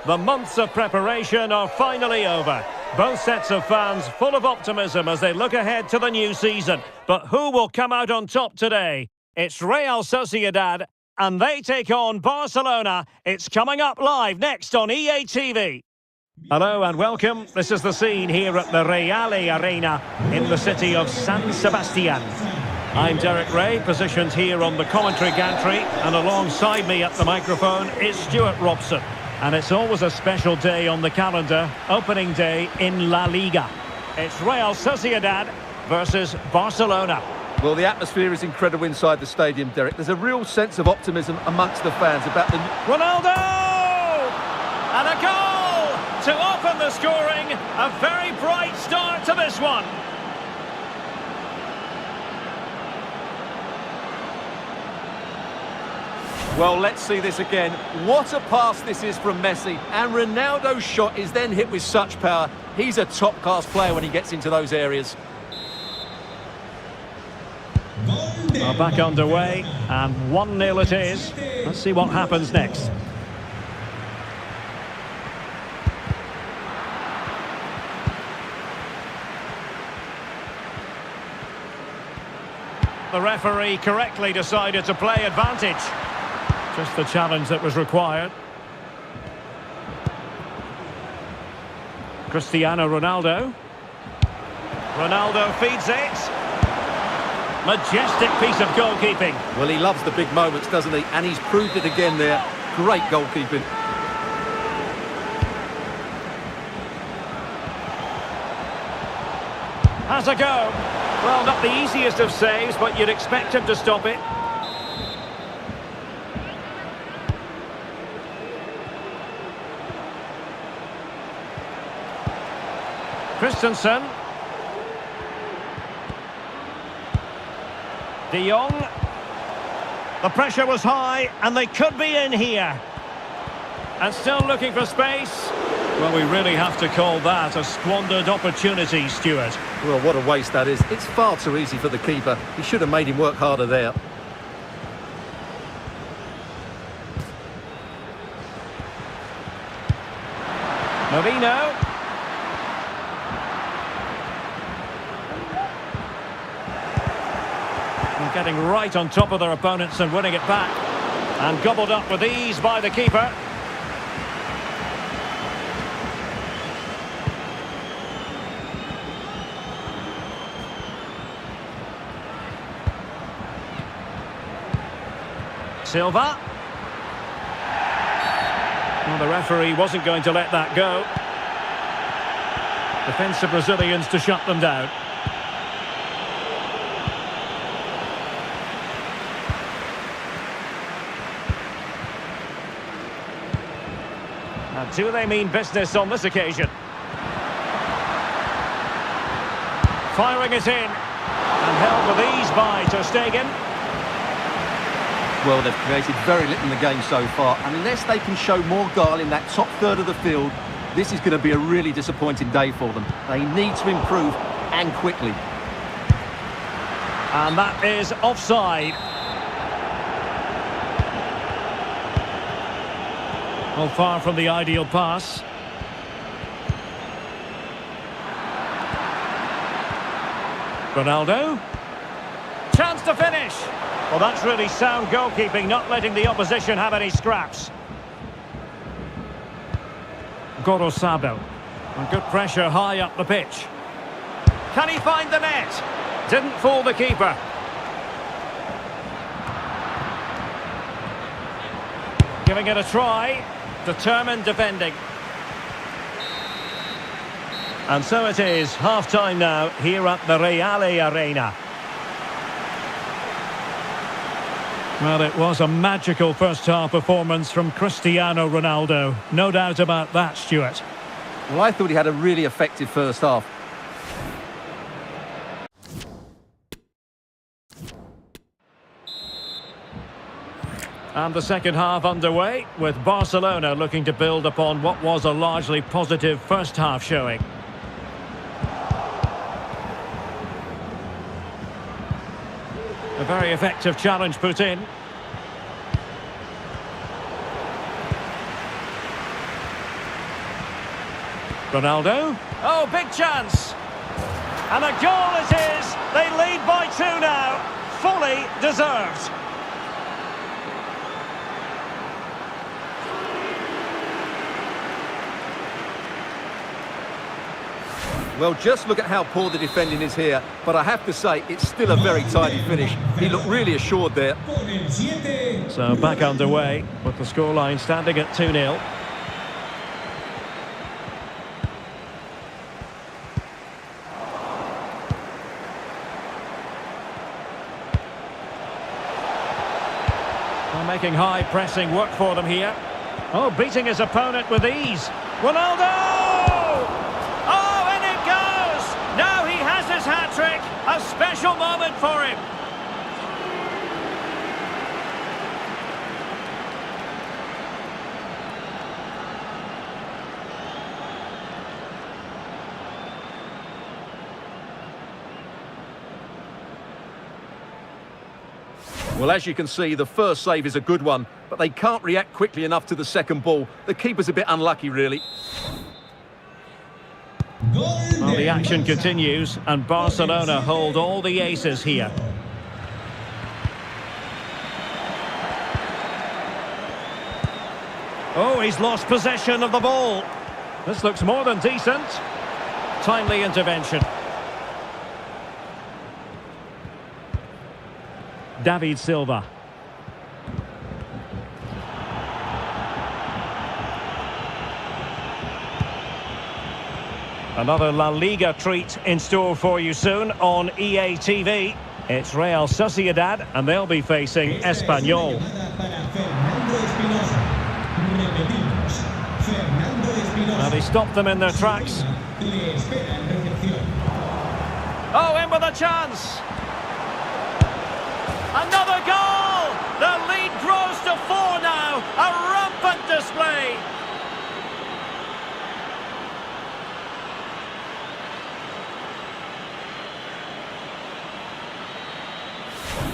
The months of preparation are finally over. Both sets of fans full of optimism as they look ahead to the new season. But who will come out on top today? It's Real Sociedad, and they take on Barcelona. It's coming up live next on EA TV. Hello and welcome. This is the scene here at the Reale Arena in the city of San Sebastian. I'm Derek Ray, positioned here on the commentary gantry, and alongside me at the microphone is Stuart Robson. And it's always a special day on the calendar, opening day in La Liga. It's Real Sociedad versus Barcelona. Well, the atmosphere is incredible inside the stadium, Derek. There's a real sense of optimism amongst the fans about the... Ronaldo! And a goal to open the scoring. A very bright start to this one. Well, let's see this again. What a pass this is from Messi. And Ronaldo's shot is then hit with such power. He's a top-class player when he gets into those areas. Well, back underway, and 1-0 it is. Let's see what happens next. The referee correctly decided to play advantage. Just the challenge that was required. Cristiano Ronaldo. Ronaldo feeds it. Majestic piece of goalkeeping. Well, he loves the big moments, doesn't he? And he's proved it again there. Great goalkeeping. Has a go. Well, not the easiest of saves, but you'd expect him to stop it. Christensen. De Jong. The pressure was high, and they could be in here. And still looking for space. Well, we really have to call that a squandered opportunity, Stuart. Well, what a waste that is. It's far too easy for the keeper. He should have made him work harder there. Marino. And getting right on top of their opponents and winning it back. And gobbled up with ease by the keeper. Silva. Well, the referee wasn't going to let that go. Defensive Brazilians to shut them down. And do they mean business on this occasion? Firing it in. And held with ease by Ter Stegen. Well, they've created very little in the game so far, and unless they can show more guile in that top third of the field, this is going to be a really disappointing day for them. They need to improve, and quickly. And that is offside. Well, far from the ideal pass. Ronaldo. Chance to finish. Well, that's really sound goalkeeping, not letting the opposition have any scraps. Gorosado. And good pressure high up the pitch. Can he find the net? Didn't fool the keeper. Giving it a try. Determined defending. And so it is, half-time now here at the Reale Arena. Well, it was a magical first-half performance from Cristiano Ronaldo. No doubt about that, Stuart. Well, I thought he had a really effective first half. And the second half underway, with Barcelona looking to build upon what was a largely positive first-half showing. A very effective challenge put in. Ronaldo. Oh, big chance. And a goal it is. They lead by 2 now. Fully deserved. Well, just look at how poor the defending is here. But I have to say, it's still a very tidy finish. He looked really assured there. So back underway with the scoreline standing at 2-0. They're making high pressing work for them here. Oh, beating his opponent with ease. Ronaldo! Oh, and it goes! Now he has his hat-trick. A special moment for him. Well, as you can see, the first save is a good one, but they can't react quickly enough to the second ball. The keeper's a bit unlucky, really. Well, the action continues, and Barcelona hold all the aces here. Oh, he's lost possession of the ball. This looks more than decent. Timely intervention. David Silva. Another La Liga treat in store for you soon on EA TV. It's Real Sociedad, and they'll be facing Espanyol. Now they stopped them in their tracks. Oh, in with a chance! Another goal! The lead grows to 4 now. A rampant display.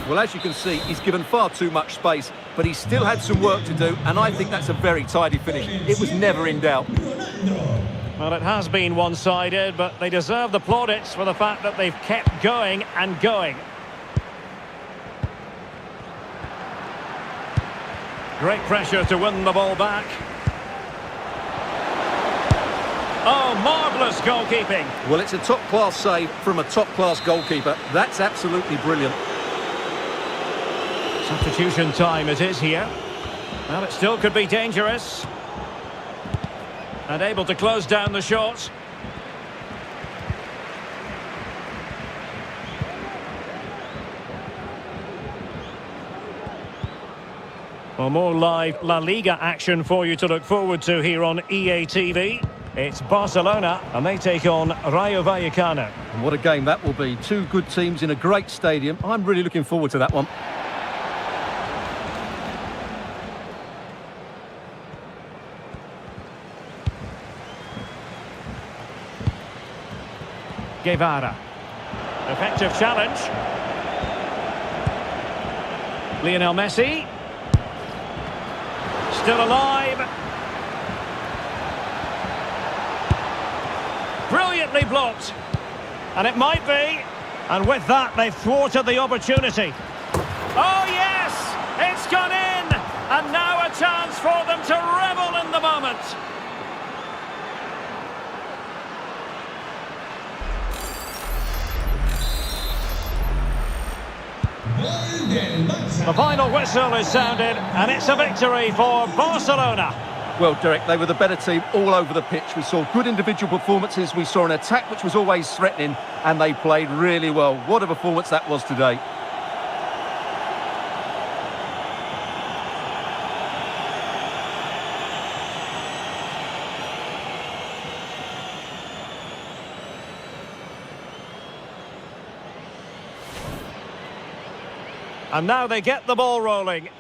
Well, as you can see, he's given far too much space, but he still had some work to do, and I think that's a very tidy finish. It was never in doubt. Well, it has been one-sided, but they deserve the plaudits for the fact that they've kept going and going. Great pressure to win the ball back. Oh, marvellous goalkeeping. Well, it's a top-class save from a top-class goalkeeper. That's absolutely brilliant. Substitution time it is here. Well, it still could be dangerous. And able to close down the shot. Well, more live La Liga action for you to look forward to here on EA TV. It's Barcelona, and they take on Rayo Vallecano. And what a game that will be. Two good teams in a great stadium. I'm really looking forward to that one. Guevara. Effective challenge. Lionel Messi. Still alive. Brilliantly blocked. And it might be. And with that, they've thwarted the opportunity. Oh, yes! It's gone in! And now a chance for them to revel in the moment. The final whistle is sounded, and it's a victory for Barcelona. Well, Derek, they were the better team all over the pitch. We saw good individual performances. We saw an attack which was always threatening, and they played really well. What a performance that was today. And now they get the ball rolling.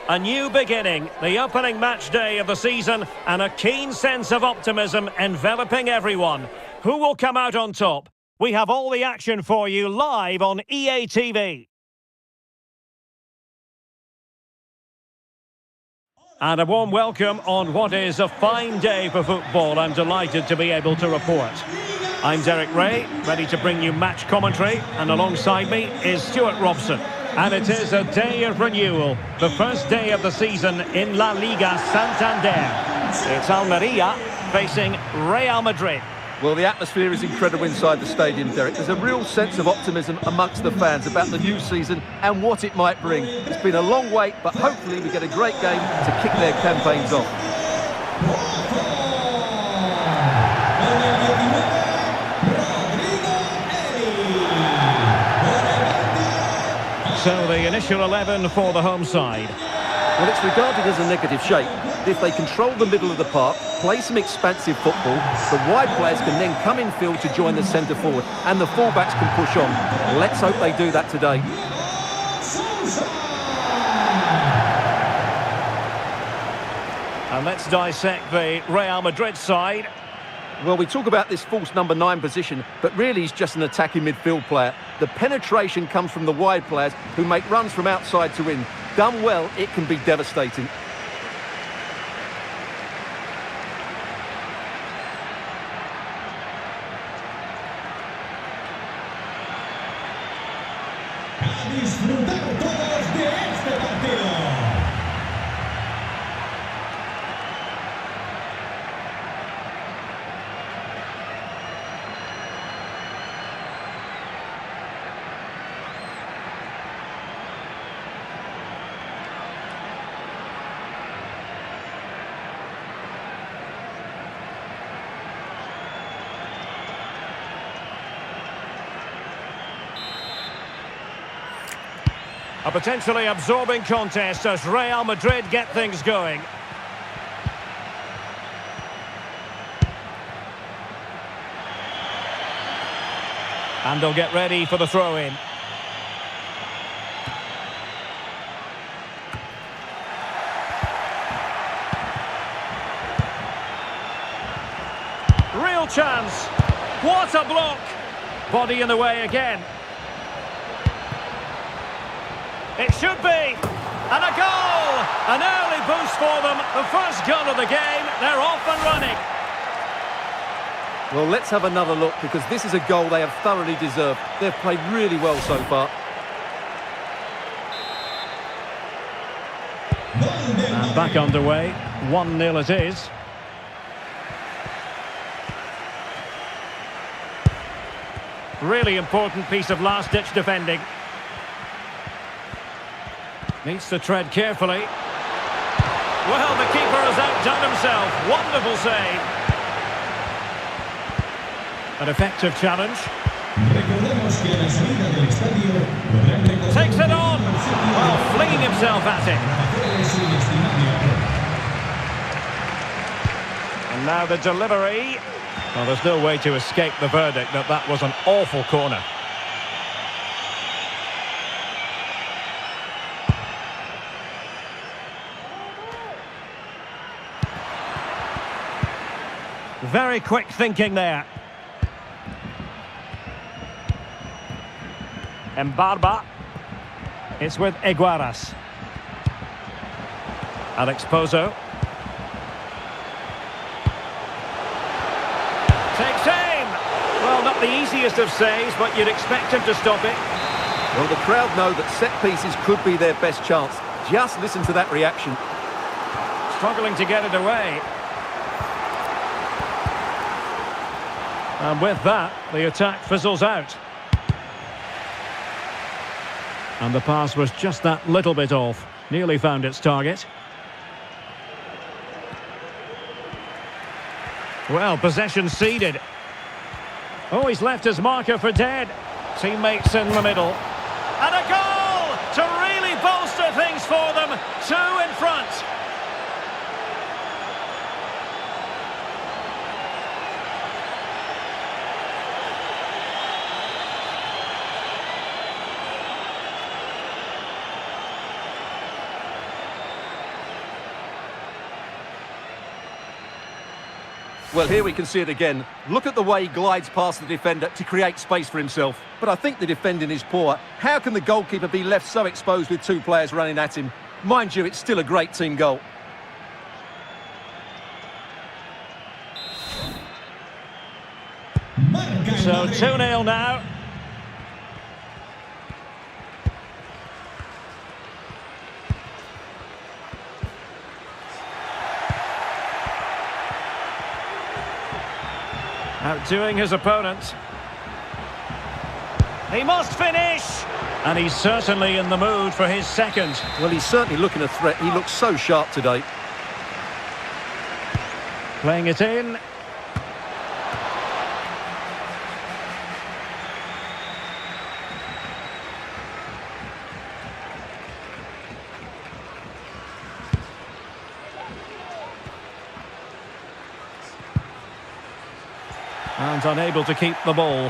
A new beginning, the opening match day of the season, and a keen sense of optimism enveloping everyone. Who will come out on top? We have all the action for you live on EA TV. And a warm welcome on what is a fine day for football. I'm delighted to be able to report. I'm Derek Ray, ready to bring you match commentary, and alongside me is Stuart Robson. And it is a day of renewal, the first day of the season in La Liga Santander. It's Almeria facing Real Madrid. Well, the atmosphere is incredible inside the stadium, Derek. There's a real sense of optimism amongst the fans about the new season and what it might bring. It's been a long wait, but hopefully we get a great game to kick their campaigns off. So the initial 11 for the home side. Well, it's regarded as a negative shape. If they control the middle of the park, play some expansive football, the wide players can then come in field to join the centre forward, and the fullbacks can push on. Let's hope they do that today. And let's dissect the Real Madrid side. Well, we talk about this false number 9 position, but really he's just an attacking midfield player. The penetration comes from the wide players who make runs from outside to in. Done well, it can be devastating. A potentially absorbing contest as Real Madrid get things going. And they'll get ready for the throw-in. Real chance. What a block. Body in the way again. It should be. And a goal! An early boost for them. The first goal of the game. They're off and running. Well, let's have another look, because this is a goal they have thoroughly deserved. They've played really well so far. And back underway. 1-0 it is. Really important piece of last-ditch defending. Needs to tread carefully. Well, the keeper has outdone himself. Wonderful save. An effective challenge. Takes it on. Well, flinging himself at it. And now the delivery. Well, there's no way to escape the verdict that that was an awful corner. Very quick thinking there. Mbarba. It's with Eguaras. Alex Pozo. Takes aim. Well, not the easiest of saves, but you'd expect him to stop it. Well, the crowd know that set pieces could be their best chance. Just listen to that reaction. Struggling to get it away. And with that, the attack fizzles out. And the pass was just that little bit off. Nearly found its target. Well, possession ceded. Oh, he's left his marker for dead. Teammates in the middle. And a goal to really bolster things for them. 2 in front. Well, here we can see it again. Look at the way he glides past the defender to create space for himself. But I think the defending is poor. How can the goalkeeper be left so exposed with two players running at him? Mind you, it's still a great team goal. So 2-0 now. Outdoing his opponent. He must finish! And he's certainly in the mood for his second. Well, he's certainly looking a threat. He looks so sharp today. Playing it in. And unable to keep the ball.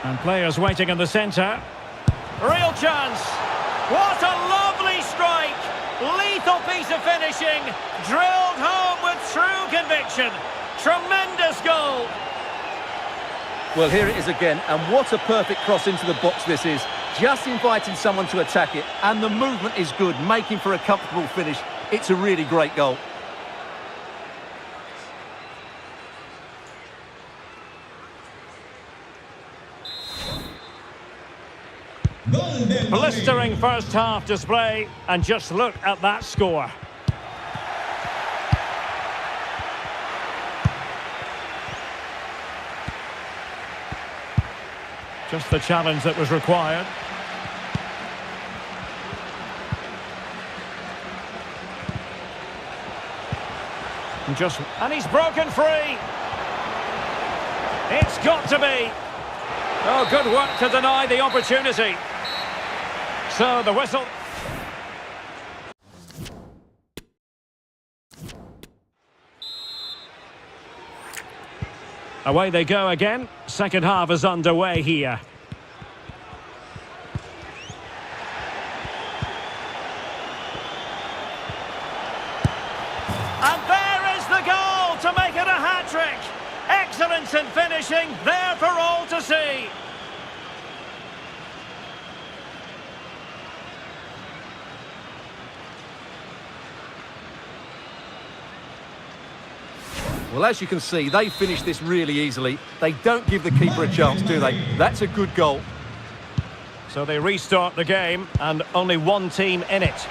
And players waiting in the centre. Real chance. What a lovely strike. Lethal piece of finishing. Drilled home with true conviction. Tremendous goal. Well, here it is again. And what a perfect cross into the box this is. Just inviting someone to attack it. And the movement is good, making for a comfortable finish. It's a really great goal. Blistering first half display, and just look at that score. Just the challenge that was required. And he's broken free. It's got to be. Oh, good work to deny the opportunity. So the whistle. Away they go again. Second half is underway here. And there is the goal to make it a hat-trick. Excellence in finishing, there for all to see. Well, as you can see, they finish this really easily. They don't give the keeper a chance, do they? That's a good goal. So they restart the game, and only one team in it.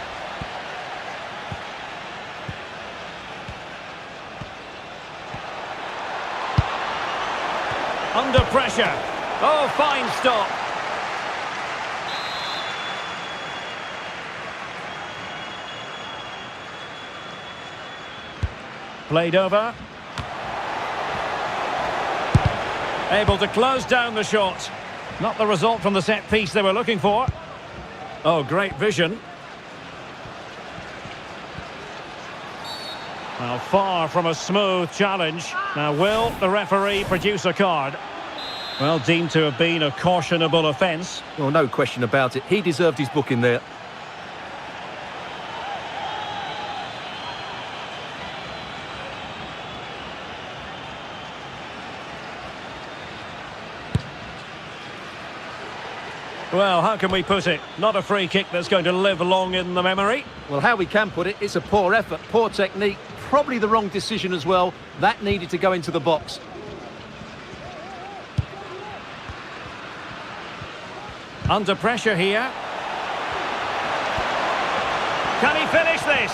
Under pressure. Oh, fine stop. Played over. Able to close down the shot. Not the result from the set piece they were looking for. Oh, great vision. Well, far from a smooth challenge. Now, will the referee produce a card? Well, deemed to have been a cautionable offence. Well, no question about it. He deserved his booking there. Well, how can we put it? Not a free kick that's going to live long in the memory. Well, how we can put it, it's a poor effort, poor technique, probably the wrong decision as well. That needed to go into the box. Under pressure here. Can he finish this?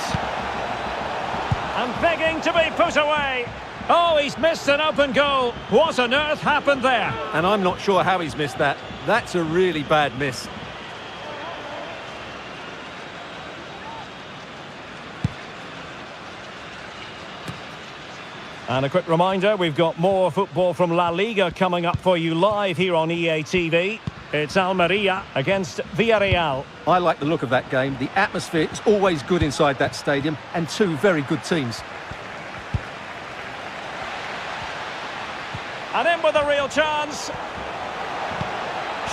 And begging to be put away. Oh, he's missed an open goal. What on earth happened there? And I'm not sure how he's missed that. That's a really bad miss. And a quick reminder, we've got more football from La Liga coming up for you live here on EA TV. It's Almeria against Villarreal. I like the look of that game. The atmosphere is always good inside that stadium, and two very good teams. And in with a real chance.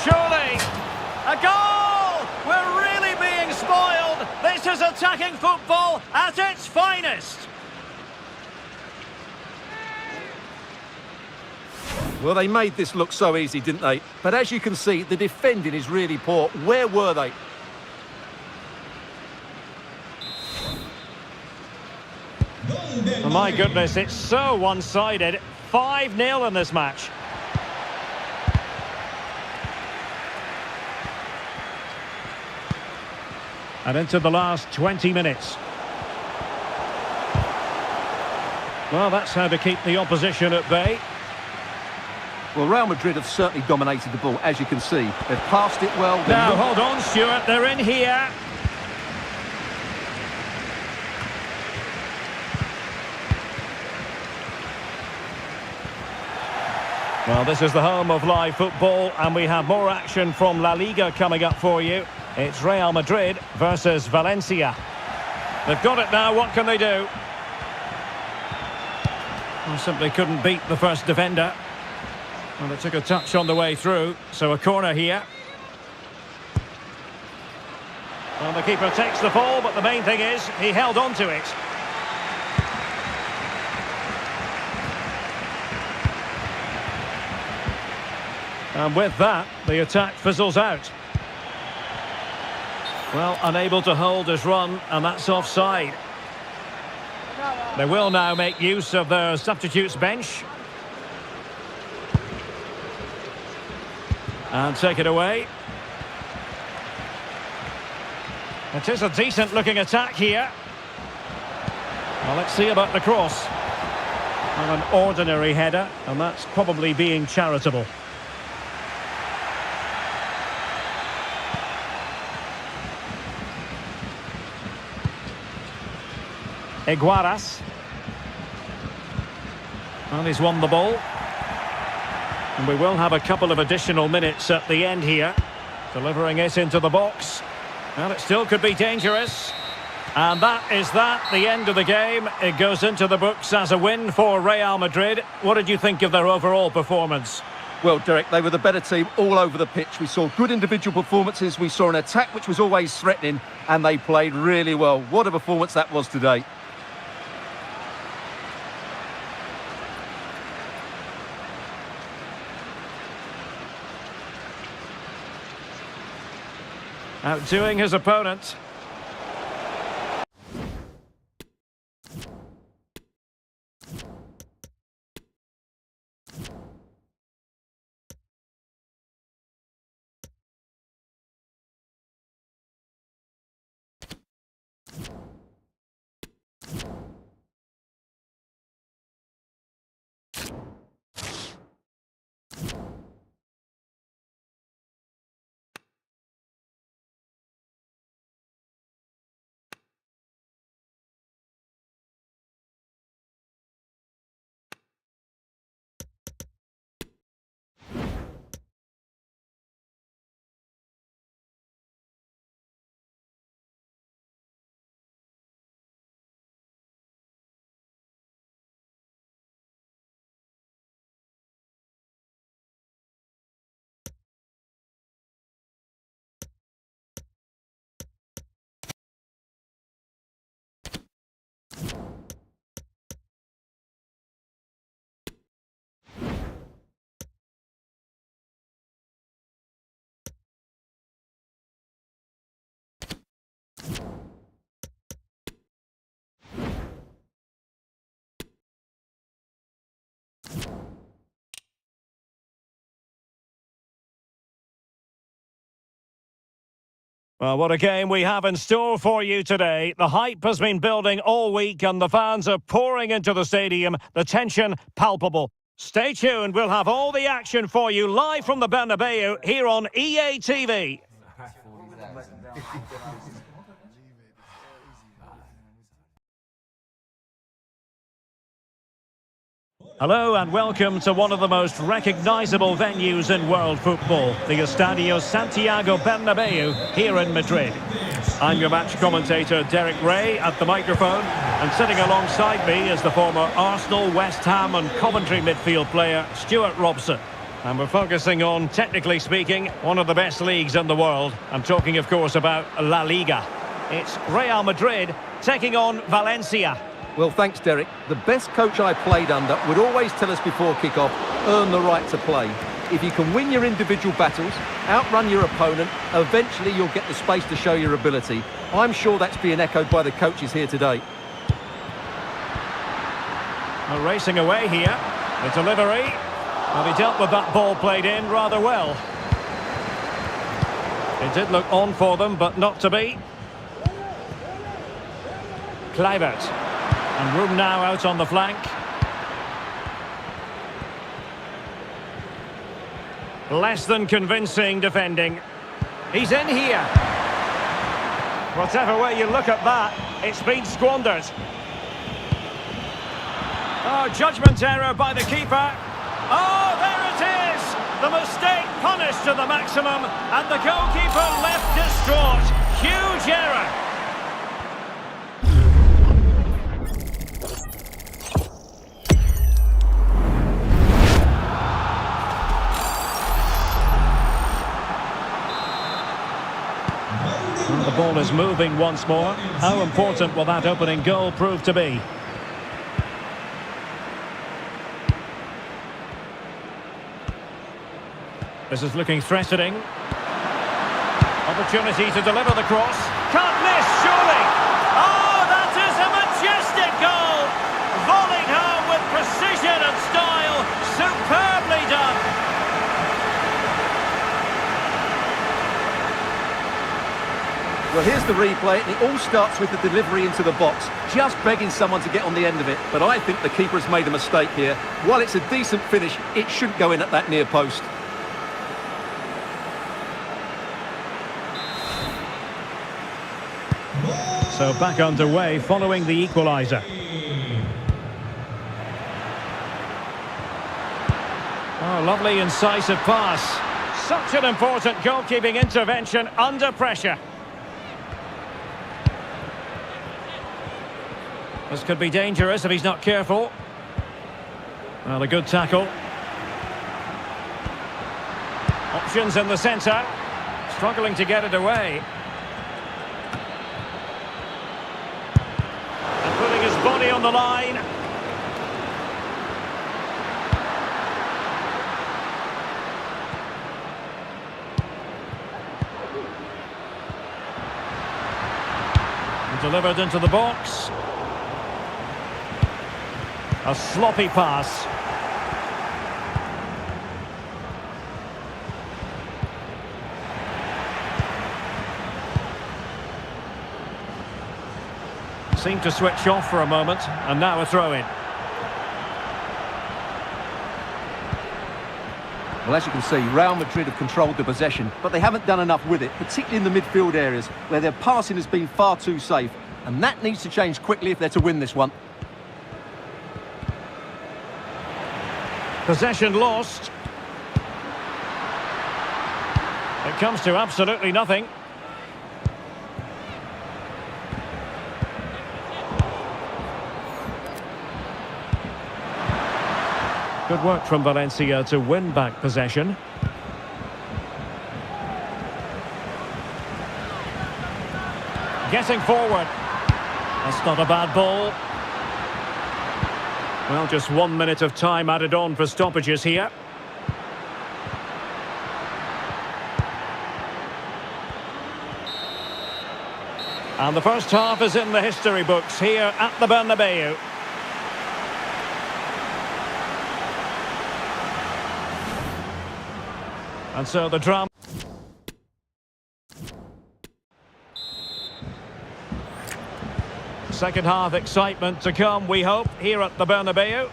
Surely, a goal! We're really being spoiled. This is attacking football at its finest. Well, they made this look so easy, didn't they? But as you can see, the defending is really poor. Where were they? Oh my goodness, it's so one-sided. 5-0 in this match. And into the last 20 minutes. Well, that's how to keep the opposition at bay. Well, Real Madrid have certainly dominated the ball, as you can see. They've passed it well. Now, hold on, Stuart. They're in here. Well, this is the home of live football, and we have more action from La Liga coming up for you. It's Real Madrid versus Valencia. They've got it now. What can they do? Well, simply couldn't beat the first defender. Well, they took a touch on the way through, so a corner here. Well, the keeper takes the fall, but the main thing is he held on to it. And with that, the attack fizzles out. Well, unable to hold his run, and that's offside. They will now make use of their substitutes bench. And take it away. It is a decent-looking attack here. Well, let's see about the cross. Well, an ordinary header, and that's probably being charitable. Iguaras. Well, he's won the ball. And we will have a couple of additional minutes at the end here. Delivering it into the box. Well, it still could be dangerous. And that is the end of the game. It goes into the books as a win for Real Madrid. What did you think of their overall performance? Well, Derek, they were the better team all over the pitch. We saw good individual performances. We saw an attack which was always threatening, and they played really well. What a performance that was today. Outdoing his opponent. Well, what a game we have in store for you today. The hype has been building all week and the fans are pouring into the stadium. The tension palpable. Stay tuned. We'll have all the action for you live from the Bernabeu here on EA TV. Hello and welcome to one of the most recognisable venues in world football, the Estadio Santiago Bernabeu here in Madrid. I'm your match commentator Derek Ray at the microphone, and sitting alongside me is the former Arsenal, West Ham and Coventry midfield player Stuart Robson. And we're focusing on, technically speaking, one of the best leagues in the world. I'm talking, of course, about La Liga. It's Real Madrid taking on Valencia. Well, thanks, Derek. The best coach I played under would always tell us before kick-off, earn the right to play. If you can win your individual battles, outrun your opponent, eventually you'll get the space to show your ability. I'm sure that's being echoed by the coaches here today. Well, racing away here. The delivery. Well, he dealt with that ball played in rather well. It did look on for them, but not to be. Kluivert. And room now out on the flank. Less than convincing defending. He's in here. Whatever way you look at that, it's been squandered. Oh, judgment error by the keeper. Oh, there it is! The mistake punished to the maximum, and the goalkeeper left distraught. Huge error. The ball is moving once more. How important will that opening goal prove to be? This is looking threatening. Opportunity to deliver the cross. Can't miss, surely! Oh, that is a majestic goal! Volleyed home with precision and style. Superbly done! Well, here's the replay, and it all starts with the delivery into the box. Just begging someone to get on the end of it. But I think the keeper has made a mistake here. While it's a decent finish, it shouldn't go in at that near post. So back underway following the equaliser. Oh, lovely incisive pass. Such an important goalkeeping intervention under pressure. This could be dangerous if he's not careful. Well, a good tackle. Options in the centre. Struggling to get it away. And putting his body on the line. And delivered into the box. A sloppy pass. Seemed to switch off for a moment, and now a throw-in. Well, as you can see, Real Madrid have controlled the possession, but they haven't done enough with it, particularly in the midfield areas, where their passing has been far too safe. And that needs to change quickly if they're to win this one. Possession lost. It comes to absolutely nothing. Good work from Valencia to win back possession. Getting forward. That's not a bad ball. Well, just 1 minute of time added on for stoppages here. And the first half is in the history books here at the Bernabeu. And so the drama. Second half excitement to come, we hope, here at the Bernabeu.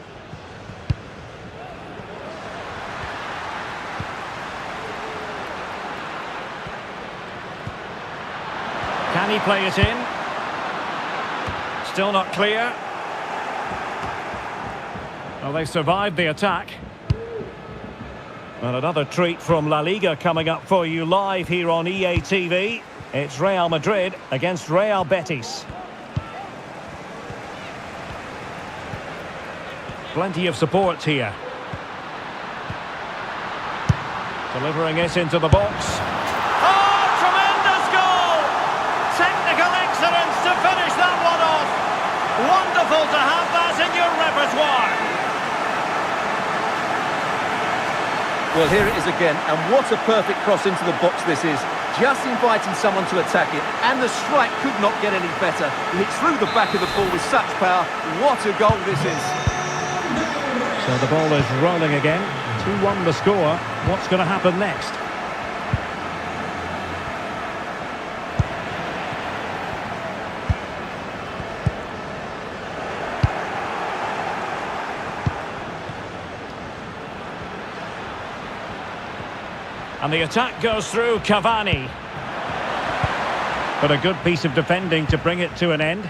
Can he play it in? Still not clear. Well, they survived the attack. And another treat from La Liga coming up for you live here on EA TV. It's Real Madrid against Real Betis. Plenty of support here. Delivering it into the box. Oh, tremendous goal! Technical excellence to finish that one off. Wonderful to have that in your repertoire. Well, here it is again, and what a perfect cross into the box this is. Just inviting someone to attack it, and the strike could not get any better. It's through the back of the ball with such power. What a goal this is. So the ball is rolling again. 2-1 the score. What's going to happen next? And the attack goes through Cavani. But a good piece of defending to bring it to an end.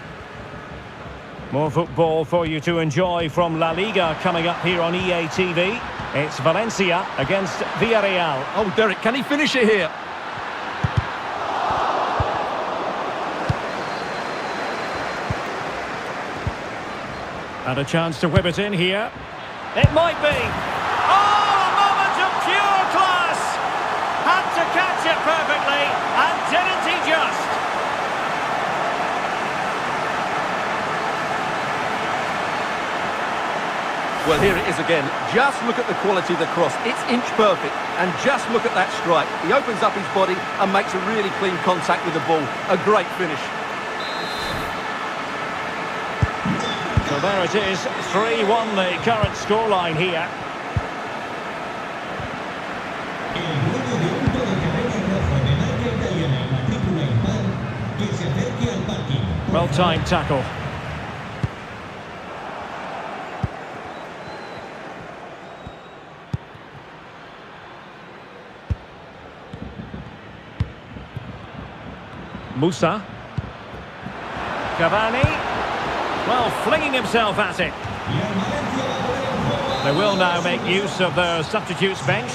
More football for you to enjoy from La Liga coming up here on EA TV. It's Valencia against Villarreal. Oh, Derek, can he finish it here? And a chance to whip it in here. It might be. Oh, a moment of pure class! Had to catch it perfectly, and didn't he just? Well, here it is again. Just look at the quality of the cross. It's inch perfect. And just look at that strike. He opens up his body and makes a really clean contact with the ball. A great finish. So there it is. 3-1 the current scoreline here. Well-timed tackle. Musa. Cavani. Well, flinging himself at it. They will now make use of their substitutes bench.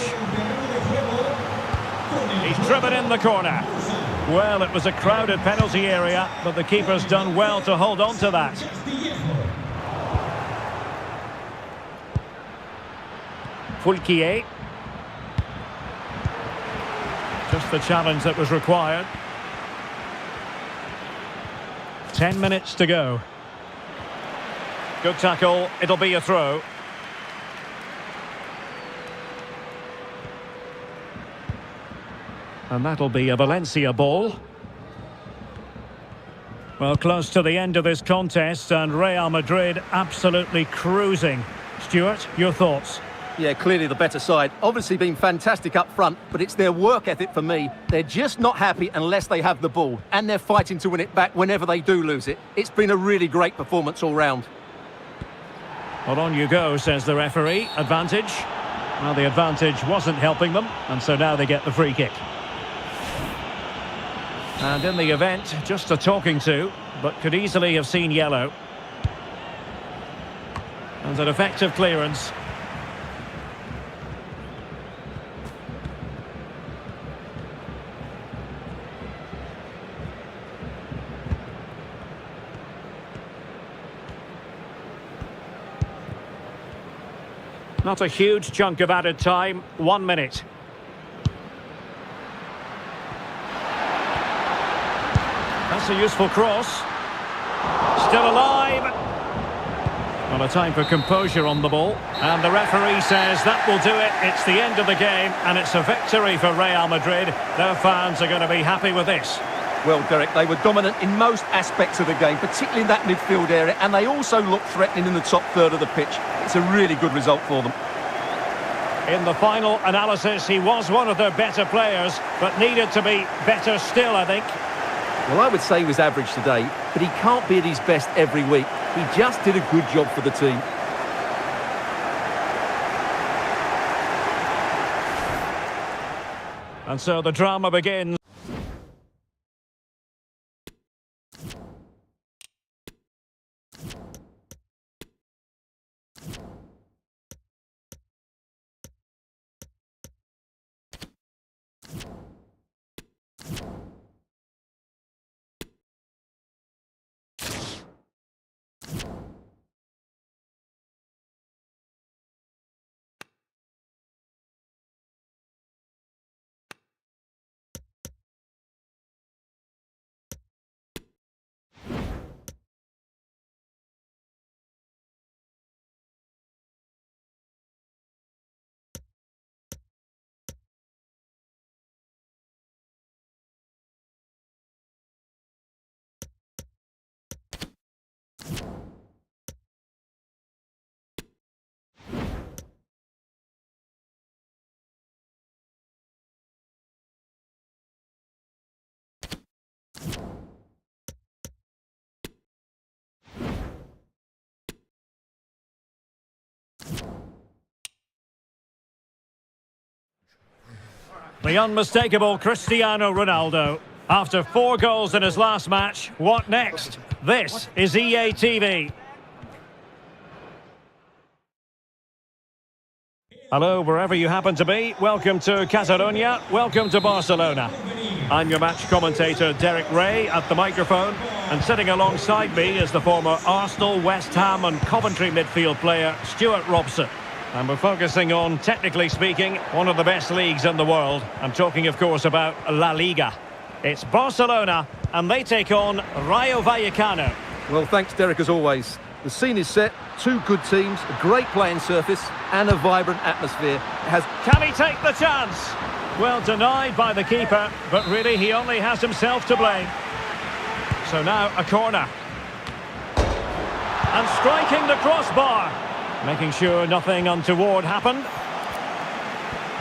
He's driven in the corner. Well, it was a crowded penalty area, but the keeper's done well to hold on to that. Fulquier. Just the challenge that was required. 10 minutes to go. Good tackle. It'll be a throw. And that'll be a Valencia ball. Well, close to the end of this contest, and Real Madrid absolutely cruising. Stuart, your thoughts? Yeah, clearly the better side. Obviously been fantastic up front, but it's their work ethic for me. They're just not happy unless they have the ball, and they're fighting to win it back whenever they do lose it. It's been a really great performance all round. Well, on you go, says the referee. Advantage. Well, the advantage wasn't helping them, and so now they get the free kick. And in the event, just a talking to, but could easily have seen yellow. And an effective clearance. Not a huge chunk of added time, 1 minute. That's a useful cross. Still alive. Well, a time for composure on the ball. And the referee says that will do it. It's the end of the game, and it's a victory for Real Madrid. Their fans are going to be happy with this. Well, Derek, they were dominant in most aspects of the game, particularly in that midfield area, and they also looked threatening in the top third of the pitch. It's a really good result for them. In the final analysis, he was one of their better players, but needed to be better still, I think. Well, I would say he was average today, but he can't be at his best every week. He just did a good job for the team. And so the drama begins. The unmistakable Cristiano Ronaldo. After 4 goals in his last match, what next? This is EA TV. Hello, wherever you happen to be. Welcome to Catalonia. Welcome to Barcelona. I'm your match commentator, Derek Ray, at the microphone. And sitting alongside me is the former Arsenal, West Ham and Coventry midfield player, Stuart Robson. And we're focusing on, technically speaking, one of the best leagues in the world. I'm talking, of course, about La Liga. It's Barcelona, and they take on Rayo Vallecano. Well, thanks, Derek, as always. The scene is set, 2 good teams, a great playing surface and a vibrant atmosphere. Can he take the chance? Well, denied by the keeper, but really he only has himself to blame. So now a corner. And striking the crossbar. Making sure nothing untoward happened.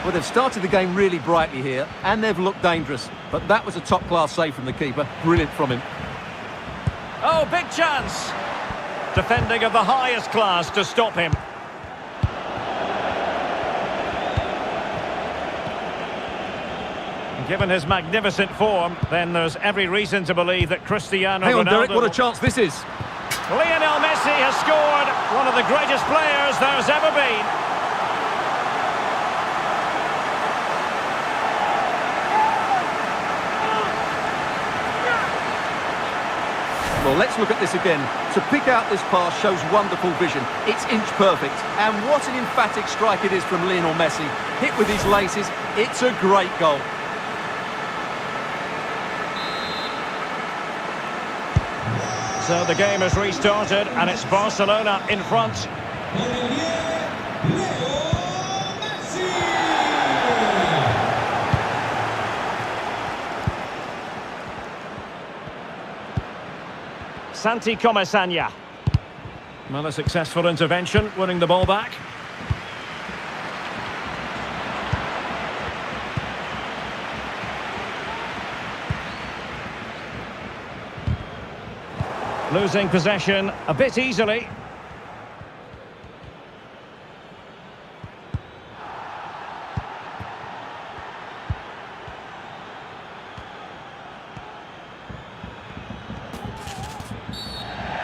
Well, they've started the game really brightly here, and they've looked dangerous. But that was a top-class save from the keeper. Brilliant from him. Oh, big chance! Defending of the highest class to stop him. Given his magnificent form, then there's every reason to believe that Cristiano Ronaldo... Hang on, Derek, what a chance this is. Lionel Messi has scored, one of the greatest players there's ever been. Well, let's look at this again. To pick out this pass shows wonderful vision. It's inch perfect. And what an emphatic strike it is from Lionel Messi. Hit with his laces, it's a great goal. So the game has restarted and it's Barcelona in front. Santi Comesaña. Well, a successful intervention, winning the ball back. Losing possession a bit easily.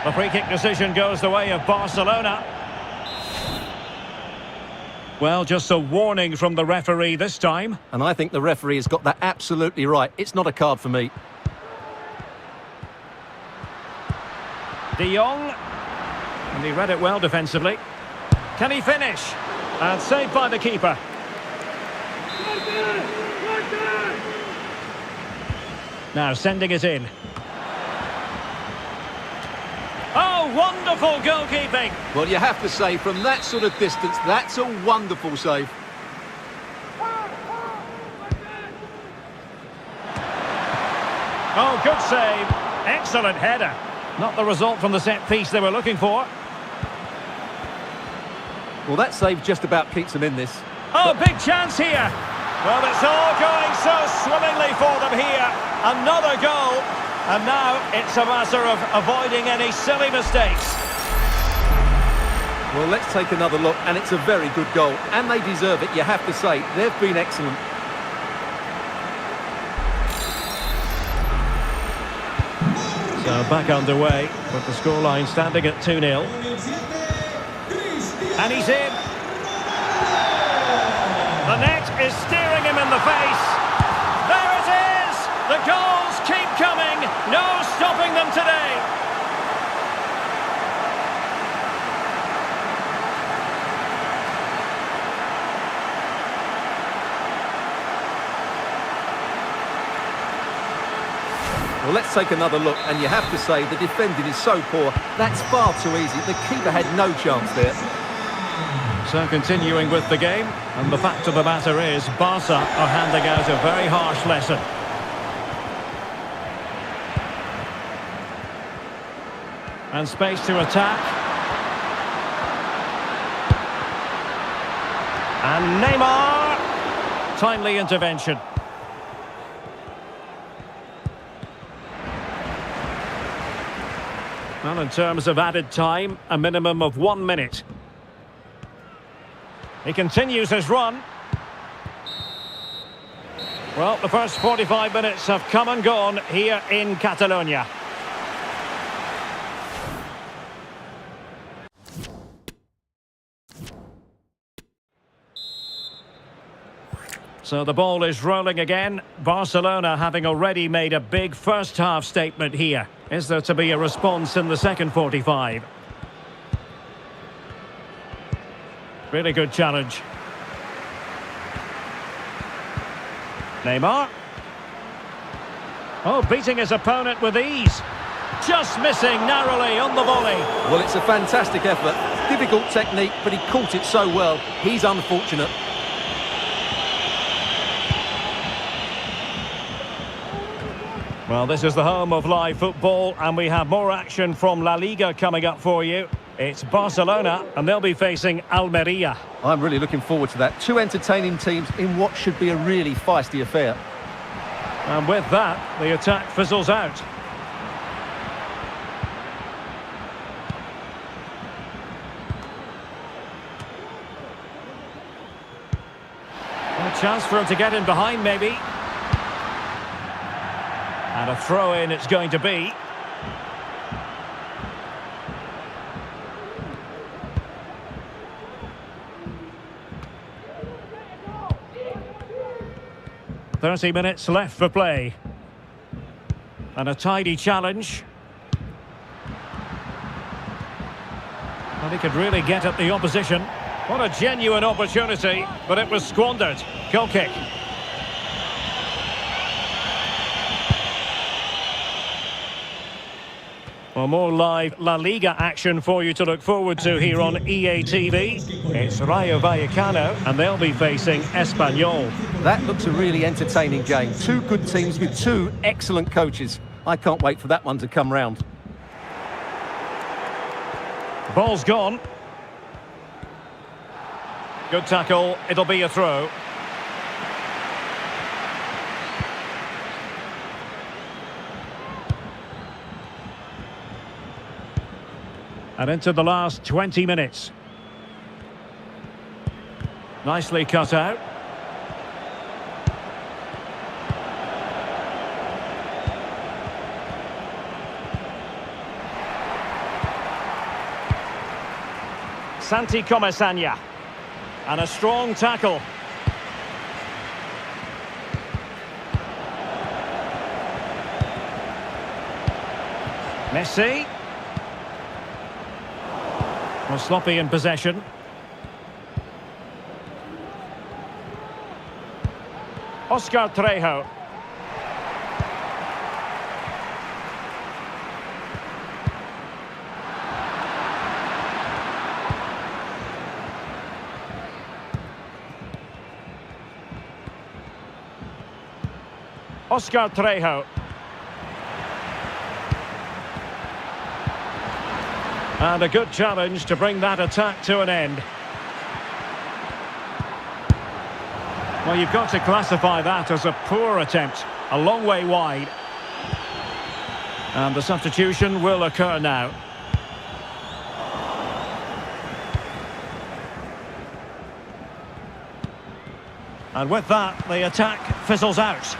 The free kick decision goes the way of Barcelona. Well, just a warning from the referee this time. And I think the referee has got that absolutely right. It's not a card for me. De Jong, and he read it well defensively. Can he finish? And saved by the keeper. Now sending it in. Oh, wonderful goalkeeping! Well, you have to say, from that sort of distance, that's a wonderful save. Oh, good save. Excellent header. Not the result from the set piece they were looking for. Well, that save just about keeps them in this. Oh, big chance here. Well, it's all going so swimmingly for them here. Another goal. And now it's a matter of avoiding any silly mistakes. Well, let's take another look, and it's a very good goal. And they deserve it, you have to say. They've been excellent. So back underway, with the scoreline standing at 2-0. And he's in. The net is staring him in the face. There it is! The goals keep coming. No stopping them today. Well, let's take another look, and you have to say the defending is so poor. That's far too easy. The keeper had no chance there. So continuing with the game, and the fact of the matter is Barca are handing out a very harsh lesson. And space to attack. And Neymar! Timely intervention. Well, in terms of added time, a minimum of 1 minute. He continues his run. Well, the first 45 minutes have come and gone here in Catalonia. So the ball is rolling again. Barcelona having already made a big first-half statement here. Is there to be a response in the second 45? Really good challenge. Neymar. Oh, beating his opponent with ease. Just missing narrowly on the volley. Well, it's a fantastic effort. Difficult technique, but he caught it so well. He's unfortunate. Well, this is the home of live football, and we have more action from La Liga coming up for you. It's Barcelona, and they'll be facing Almeria. I'm really looking forward to that. Two entertaining teams in what should be a really feisty affair. And with that, the attack fizzles out. A chance for him to get in behind, maybe. And a throw-in it's going to be. "30 minutes left for play. And a tidy challenge. And he could really get at the opposition. What a genuine opportunity, but it was squandered. Goal kick. Well, more live La Liga action for you to look forward to here on EA TV. It's Rayo Vallecano, and they'll be facing Espanyol. That looks a really entertaining game. Two good teams with two excellent coaches. I can't wait for that one to come round. Ball's gone. Good tackle. It'll be a throw. And into the last 20 minutes. Nicely cut out. Santi Comesaña. And a strong tackle. Messi. Well, sloppy in possession. Oscar Trejo. Oscar Trejo. And a good challenge to bring that attack to an end. Well, you've got to classify that as a poor attempt. A long way wide. And the substitution will occur now. And with that, the attack fizzles out.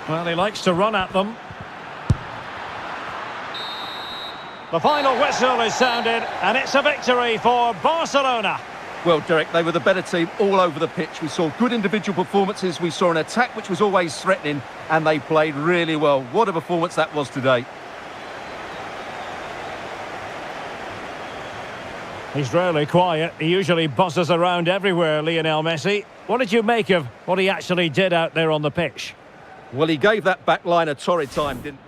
Well, he likes to run at them. The final whistle is sounded, and it's a victory for Barcelona. Well, Derek, they were the better team all over the pitch. We saw good individual performances. We saw an attack which was always threatening, and they played really well. What a performance that was today. He's rarely quiet. He usually buzzes around everywhere, Lionel Messi. What did you make of what he actually did out there on the pitch? Well, he gave that back line a torrid time, didn't he?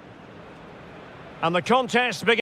And the contest begins.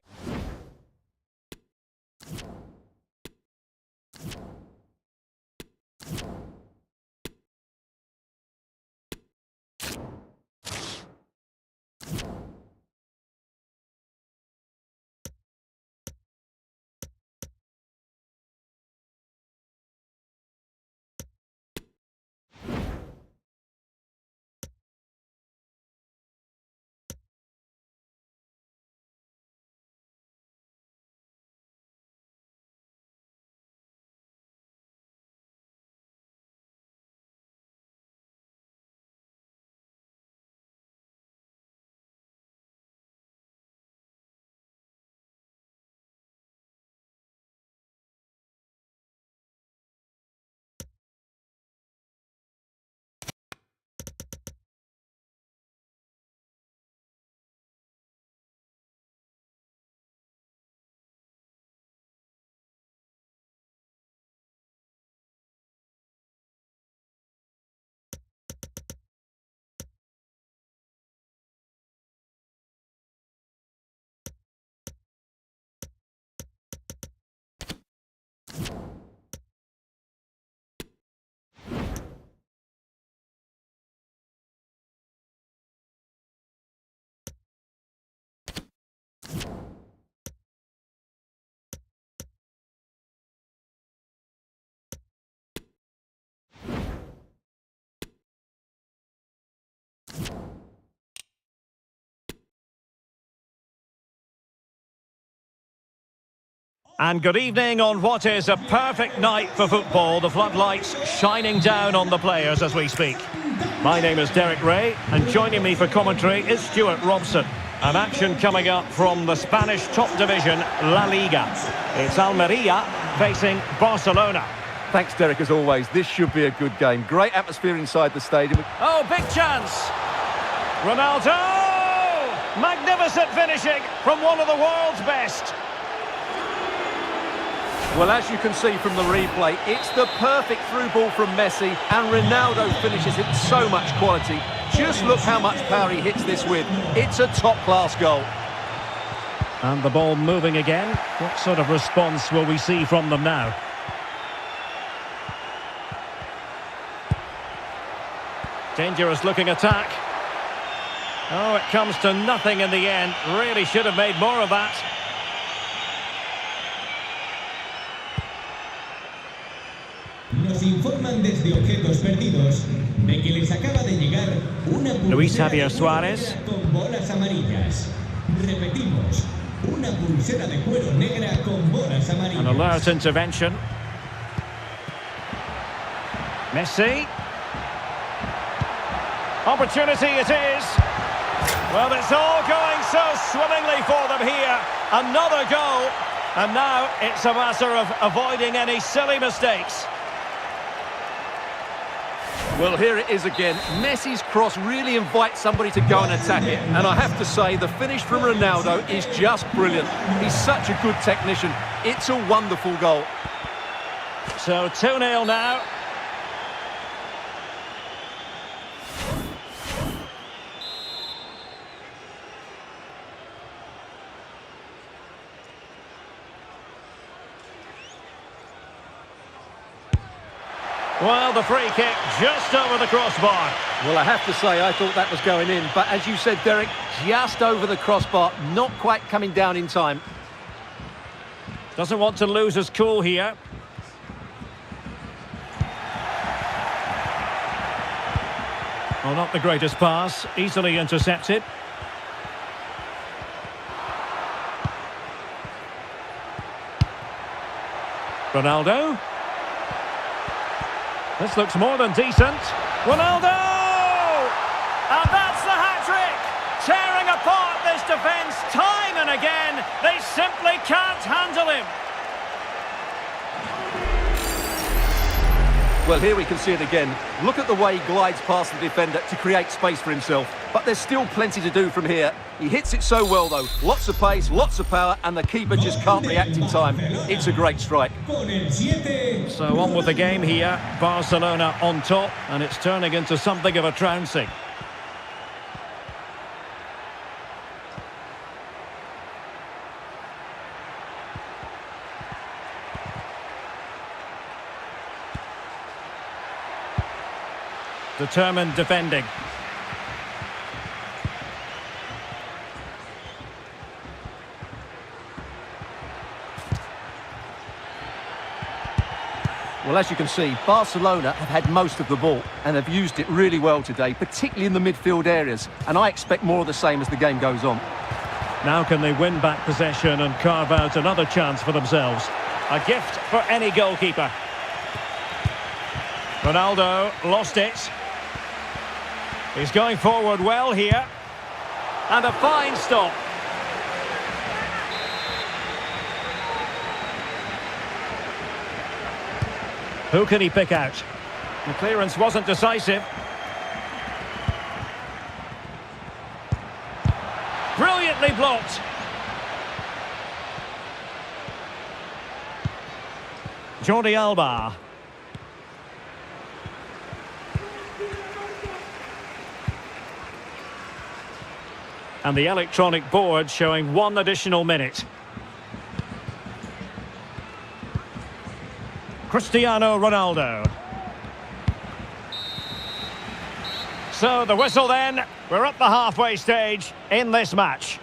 And good evening on what is a perfect night for football. The floodlights shining down on the players as we speak. My name is Derek Ray, and joining me for commentary is Stuart Robson. An action coming up from the Spanish top division, La Liga. It's Almeria facing Barcelona. Thanks, Derek, as always. This should be a good game. Great atmosphere inside the stadium. Oh, big chance! Ronaldo! Magnificent finishing from one of the world's best. Well, as you can see from the replay, it's the perfect through ball from Messi, and Ronaldo finishes it so much quality. Just look how much power he hits this with. It's a top-class goal. And the ball moving again. What sort of response will we see from them now? Dangerous looking attack. Oh, it comes to nothing in the end. Really should have made more of that. Nos informan desde objetos perdidos de que les acaba de llegar una Luis pulsera Javier de Suárez. cuero con bolas amarillas. Repetimos, una pulsera de cuero negra con bolas An amarillas. alert intervention. Messi. Opportunity it is. Well, it's all going so swimmingly for them here. Another goal. And now it's a matter of avoiding any silly mistakes. Well, here it is again. Messi's cross really invites somebody to go and attack it. And I have to say, the finish from Ronaldo is just brilliant. He's such a good technician. It's a wonderful goal. So 2-0 now. Well, the free kick just over the crossbar. Well, I have to say, I thought that was going in. But as you said, Derek, just over the crossbar, not quite coming down in time. Doesn't want to lose his cool here. Well, not the greatest pass. Easily intercepted. Ronaldo. This looks more than decent. Ronaldo! And that's the hat-trick! Tearing apart this defence time and again. They simply can't handle him. Well, here we can see it again. Look at the way he glides past the defender to create space for himself. But there's still plenty to do from here. He hits it so well, though. Lots of pace, lots of power, and the keeper just can't react in time. It's a great strike. So on with the game here. Barcelona on top, and it's turning into something of a trouncing. Determined defending. Well, as you can see, Barcelona have had most of the ball and have used it really well today, particularly in the midfield areas. And I expect more of the same as the game goes on. Now can they win back possession and carve out another chance for themselves? A gift for any goalkeeper. Ronaldo lost it. He's going forward well here. And a fine stop. Who can he pick out? The clearance wasn't decisive. Brilliantly blocked. Jordi Alba. And the electronic board showing 1 additional minute. Cristiano Ronaldo. So the whistle then. We're at the halfway stage in this match.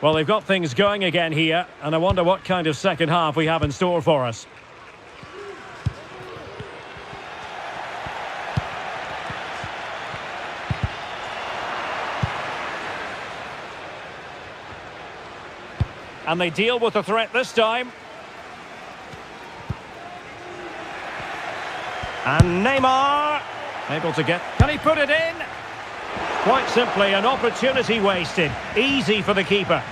Well, they've got things going again here, and I wonder what kind of second half we have in store for us. And they deal with the threat this time. And Neymar, able to get... Can he put it in? Quite simply, an opportunity wasted. Easy for the keeper.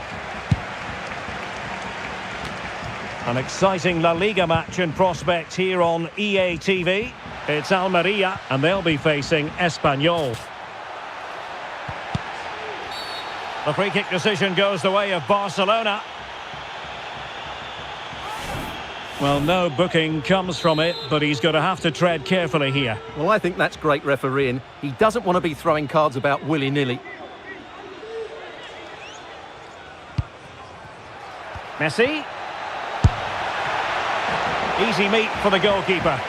An exciting La Liga match in prospect here on EA TV. It's Almeria, and they'll be facing Espanyol. The free kick decision goes the way of Barcelona. Well, no booking comes from it, but he's going to have to tread carefully here. Well, I think that's great refereeing. He doesn't want to be throwing cards about willy-nilly. Messi. Easy meet for the goalkeeper.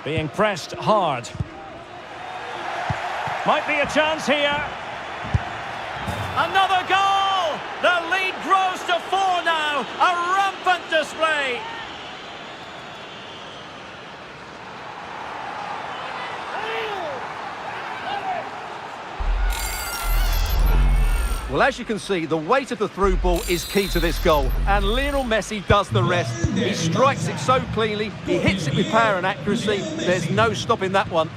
Being pressed hard. Might be a chance here. Another goal! The lead grows to 4 now. A rampant display. Well, as you can see, the weight of the through ball is key to this goal. And Lionel Messi does the rest. He strikes it so cleanly. He hits it with power and accuracy. There's no stopping that one.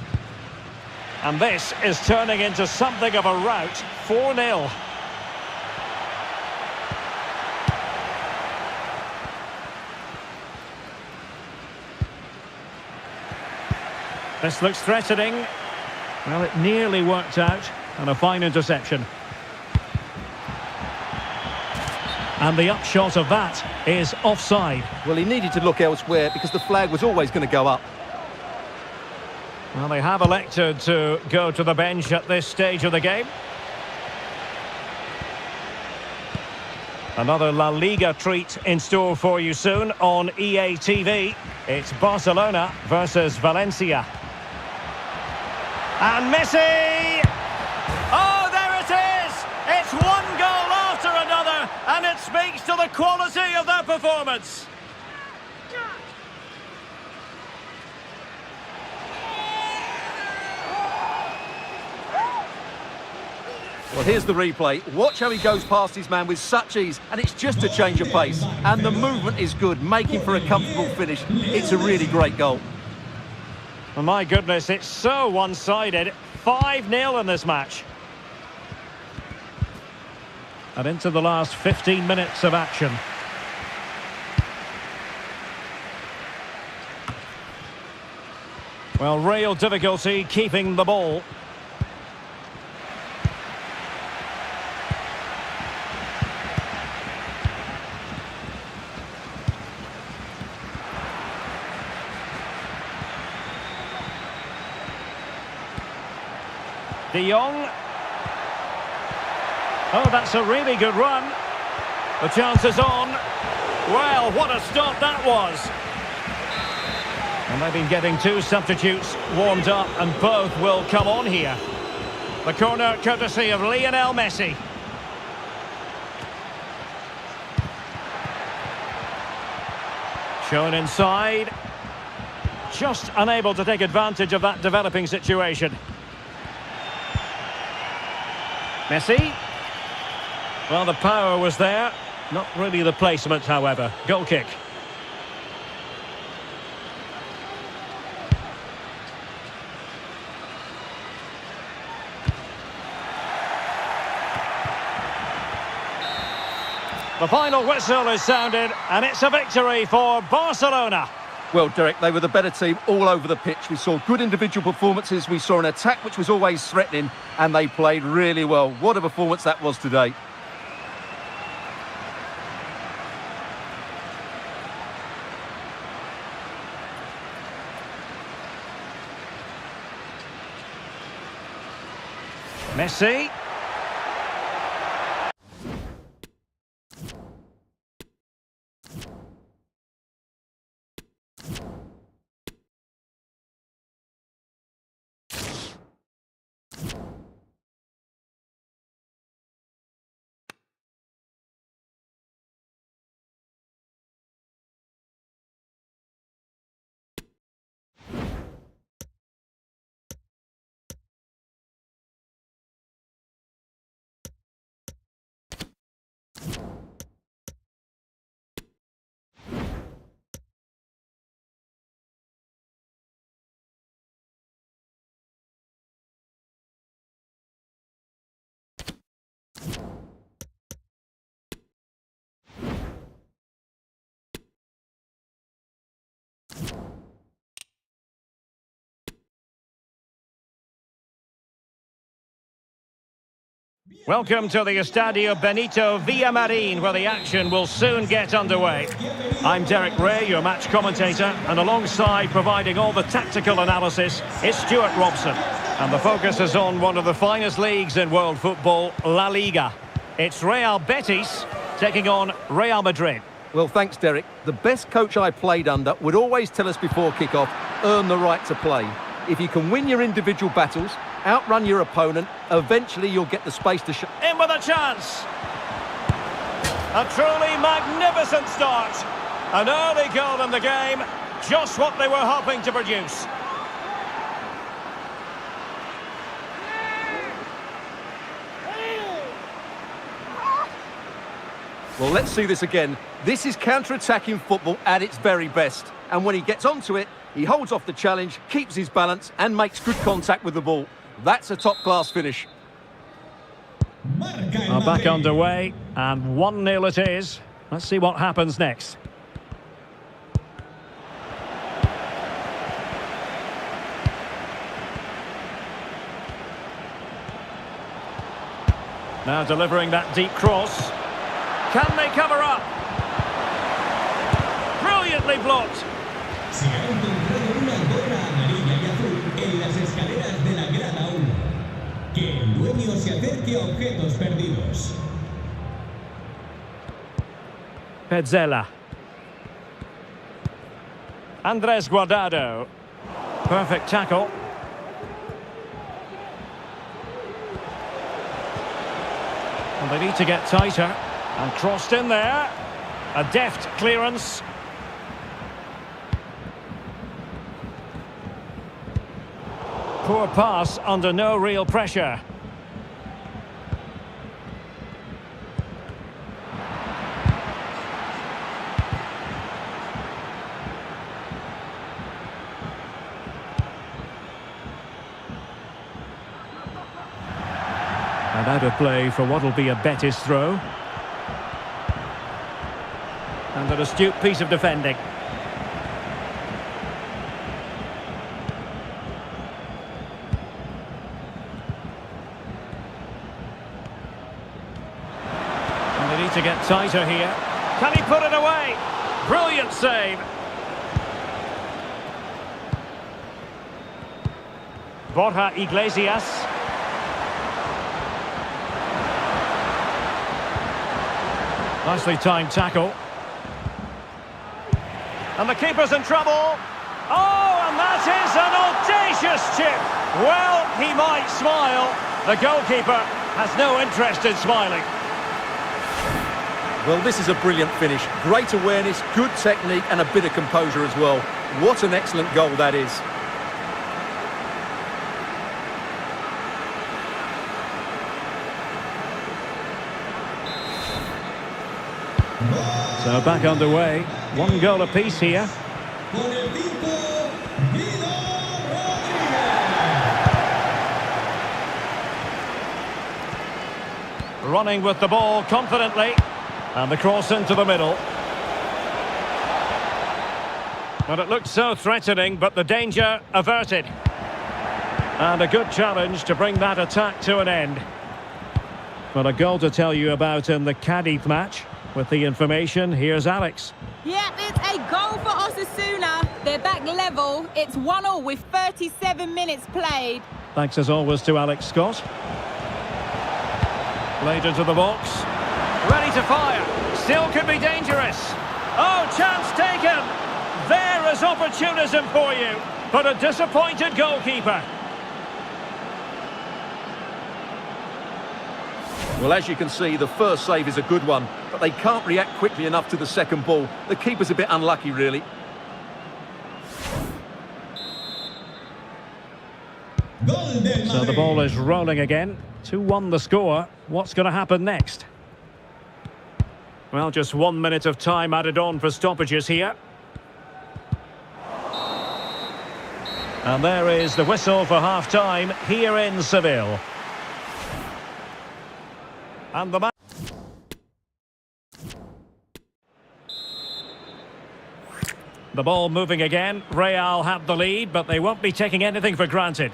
And this is turning into something of a rout. 4-0. This looks threatening. Well, it nearly worked out. And a fine interception. And the upshot of that is offside. Well, he needed to look elsewhere because the flag was always going to go up. Well, they have elected to go to the bench at this stage of the game. Another La Liga treat in store for you soon on EA TV. It's Barcelona versus Valencia. And Messi! Oh, there it is! It's one goal after another, and it speaks to the quality of their performance. Well, here's the replay. Watch how he goes past his man with such ease, and it's just a change of pace. And the movement is good, making for a comfortable finish. It's a really great goal. Well, my goodness, it's so one-sided. 5-0 in this match. And into the last 15 minutes of action. Well, real difficulty keeping the ball. De Jong. Oh, that's a really good run. The chance is on. Well, what a stop that was. And they've been getting 2 substitutes warmed up, and both will come on here. The corner courtesy of Lionel Messi. Shown inside. Just unable to take advantage of that developing situation. Messi. Well, the power was there. Not really the placement, however. Goal kick. The final whistle is sounded, and it's a victory for Barcelona. Well, Derek, they were the better team all over the pitch. We saw good individual performances. We saw an attack which was always threatening, and they played really well. What a performance that was today. Messi. Welcome to the Estadio Benito Villamarin, where the action will soon get underway. I'm Derek Ray, your match commentator, and alongside providing all the tactical analysis is Stuart Robson. And the focus is on one of the finest leagues in world football, La Liga. It's Real Betis taking on Real Madrid. Well, thanks, Derek. The best coach I played under would always tell us before kick-off, earn the right to play. If you can win your individual battles, outrun your opponent, eventually you'll get the space to show. In with a chance. A truly magnificent start. An early goal in the game, just what they were hoping to produce. Well, let's see this again. This is counter-attacking football at its very best. And when he gets onto it, he holds off the challenge, keeps his balance, and makes good contact with the ball. That's a top-class finish. Are back underway, and 1-0 it is. Let's see what happens next. Now delivering that deep cross. Can they cover up? Brilliantly blocked. Se ha encontrado una gorra amarilla y azul en las escaleras de la grada 1. Que el dueño se acerque a objetos perdidos. Petzela. Andres Guardado. Perfect tackle. And they need to get tighter. And crossed in there. A deft clearance. Poor pass under no real pressure. And out of play for what will be a Betis throw. And an astute piece of defending. And they need to get tighter here. Can he put it away? Brilliant save. Borja Iglesias. Nicely timed tackle. And the keeper's in trouble. Oh, and that is an audacious chip. Well, he might smile. The goalkeeper has no interest in smiling. Well, this is a brilliant finish. Great awareness, good technique, and a bit of composure as well. What an excellent goal that is. So back underway. 1 goal apiece here. Con el 5, Guido Rodríguez. Running with the ball confidently. And the cross into the middle. And it looked so threatening, but the danger averted. And a good challenge to bring that attack to an end. Well, a goal to tell you about in the Cadiz match. With the information, here's Alex. Yep, it's a goal for Osasuna. They're back level. It's 1-1 with 37 minutes played. Thanks as always to Alex Scott. Played into the box. Ready to fire. Still could be dangerous. Oh, chance taken. There is opportunism for you. But a disappointed goalkeeper. Well, as you can see, the first save is a good one, but they can't react quickly enough to the second ball. The keeper's a bit unlucky, really. So the ball is rolling again. 2-1 the score. What's going to happen next? Well, just 1 minute of time added on for stoppages here. And there is the whistle for half-time here in Seville. And the match. The ball moving again. Real have the lead, but they won't be taking anything for granted.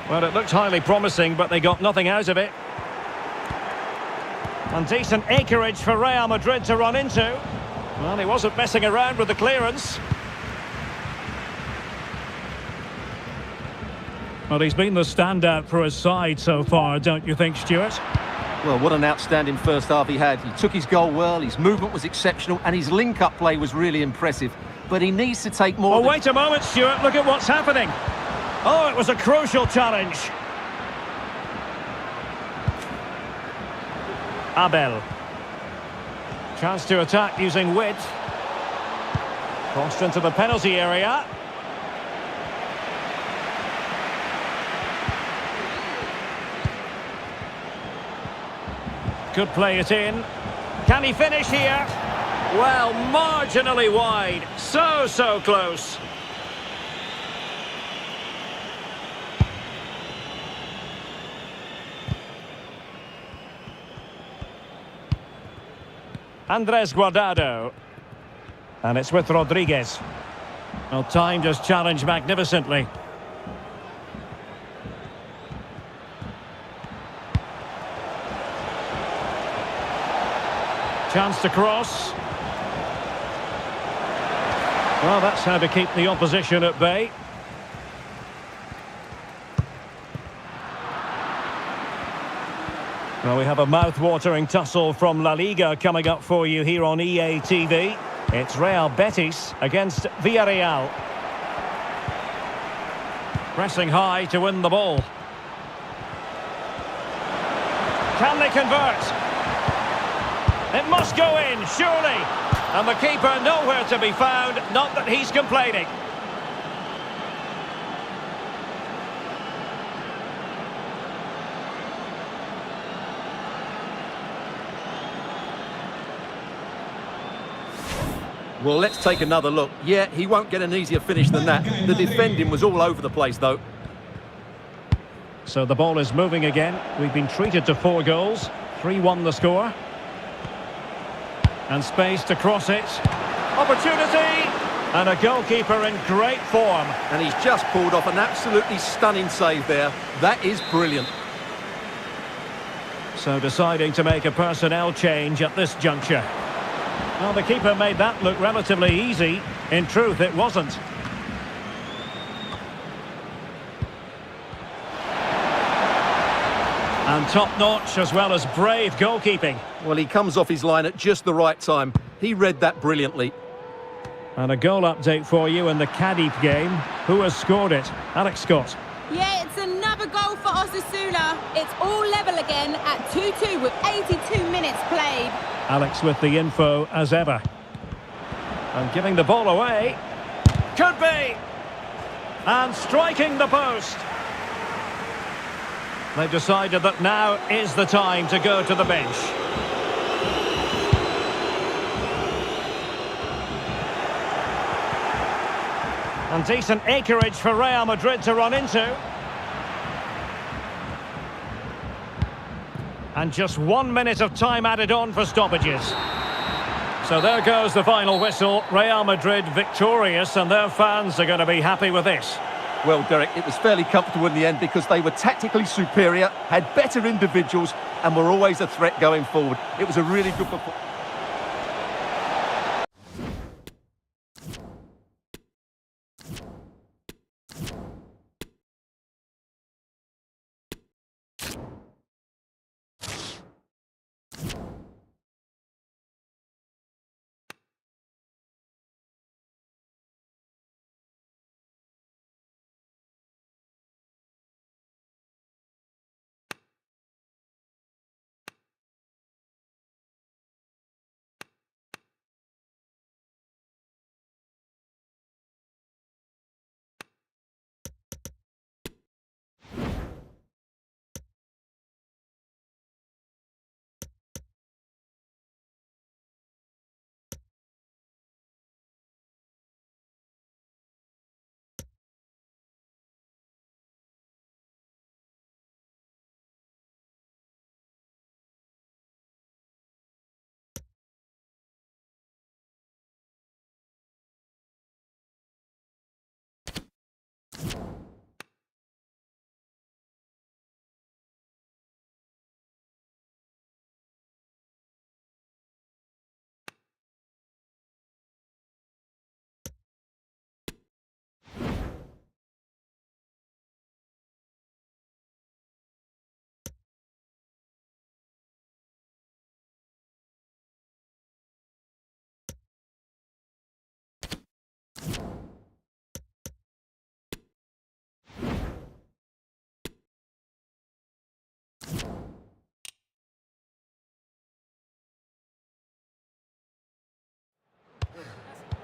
Well, it looked highly promising, but they got nothing out of it. And decent acreage for Real Madrid to run into. Well, he wasn't messing around with the clearance. Well, he's been the standout for his side so far, don't you think, Stuart? Well, what an outstanding first half he had. He took his goal well, his movement was exceptional, and his link-up play was really impressive. But he needs to take more... Oh, wait a moment, Stuart. Look at what's happening. Oh, it was a crucial challenge. Abel. Chance to attack using width. Crossed into the penalty area. Could play it in. Can he finish here? Well, marginally wide. So close. Andres Guardado. And it's with Rodriguez. Well, timed his challenge magnificently. Chance to cross. Well, that's how to keep the opposition at bay. Well, we have a mouth-watering tussle from La Liga coming up for you here on EA TV. It's Real Betis against Villarreal. Pressing high to win the ball. Can they convert? It must go in, surely. And the keeper nowhere to be found, not that he's complaining. Well, let's take another look. Yeah, he won't get an easier finish than that. The defending was all over the place, though. So the ball is moving again. We've been treated to 4 goals. 3-1 the score. And space to cross it. Opportunity! And a goalkeeper in great form. And he's just pulled off an absolutely stunning save there. That is brilliant. So deciding to make a personnel change at this juncture. Well, the keeper made that look relatively easy. In truth, it wasn't. And top-notch as well as brave goalkeeping. Well, he comes off his line at just the right time. He read that brilliantly. And a goal update for you in the Cadiz game. Who has scored it? Alex Scott. Yeah, it's another goal for Osasuna. It's all level again at 2-2 with 82 minutes played. Alex with the info as ever. And giving the ball away. Could be! And striking the post. They've decided that now is the time to go to the bench. And decent acreage for Real Madrid to run into. And just 1 minute of time added on for stoppages. So there goes the final whistle. Real Madrid victorious, and their fans are going to be happy with this. Well, Derek, it was fairly comfortable in the end because they were tactically superior, had better individuals, and were always a threat going forward. It was a really good performance.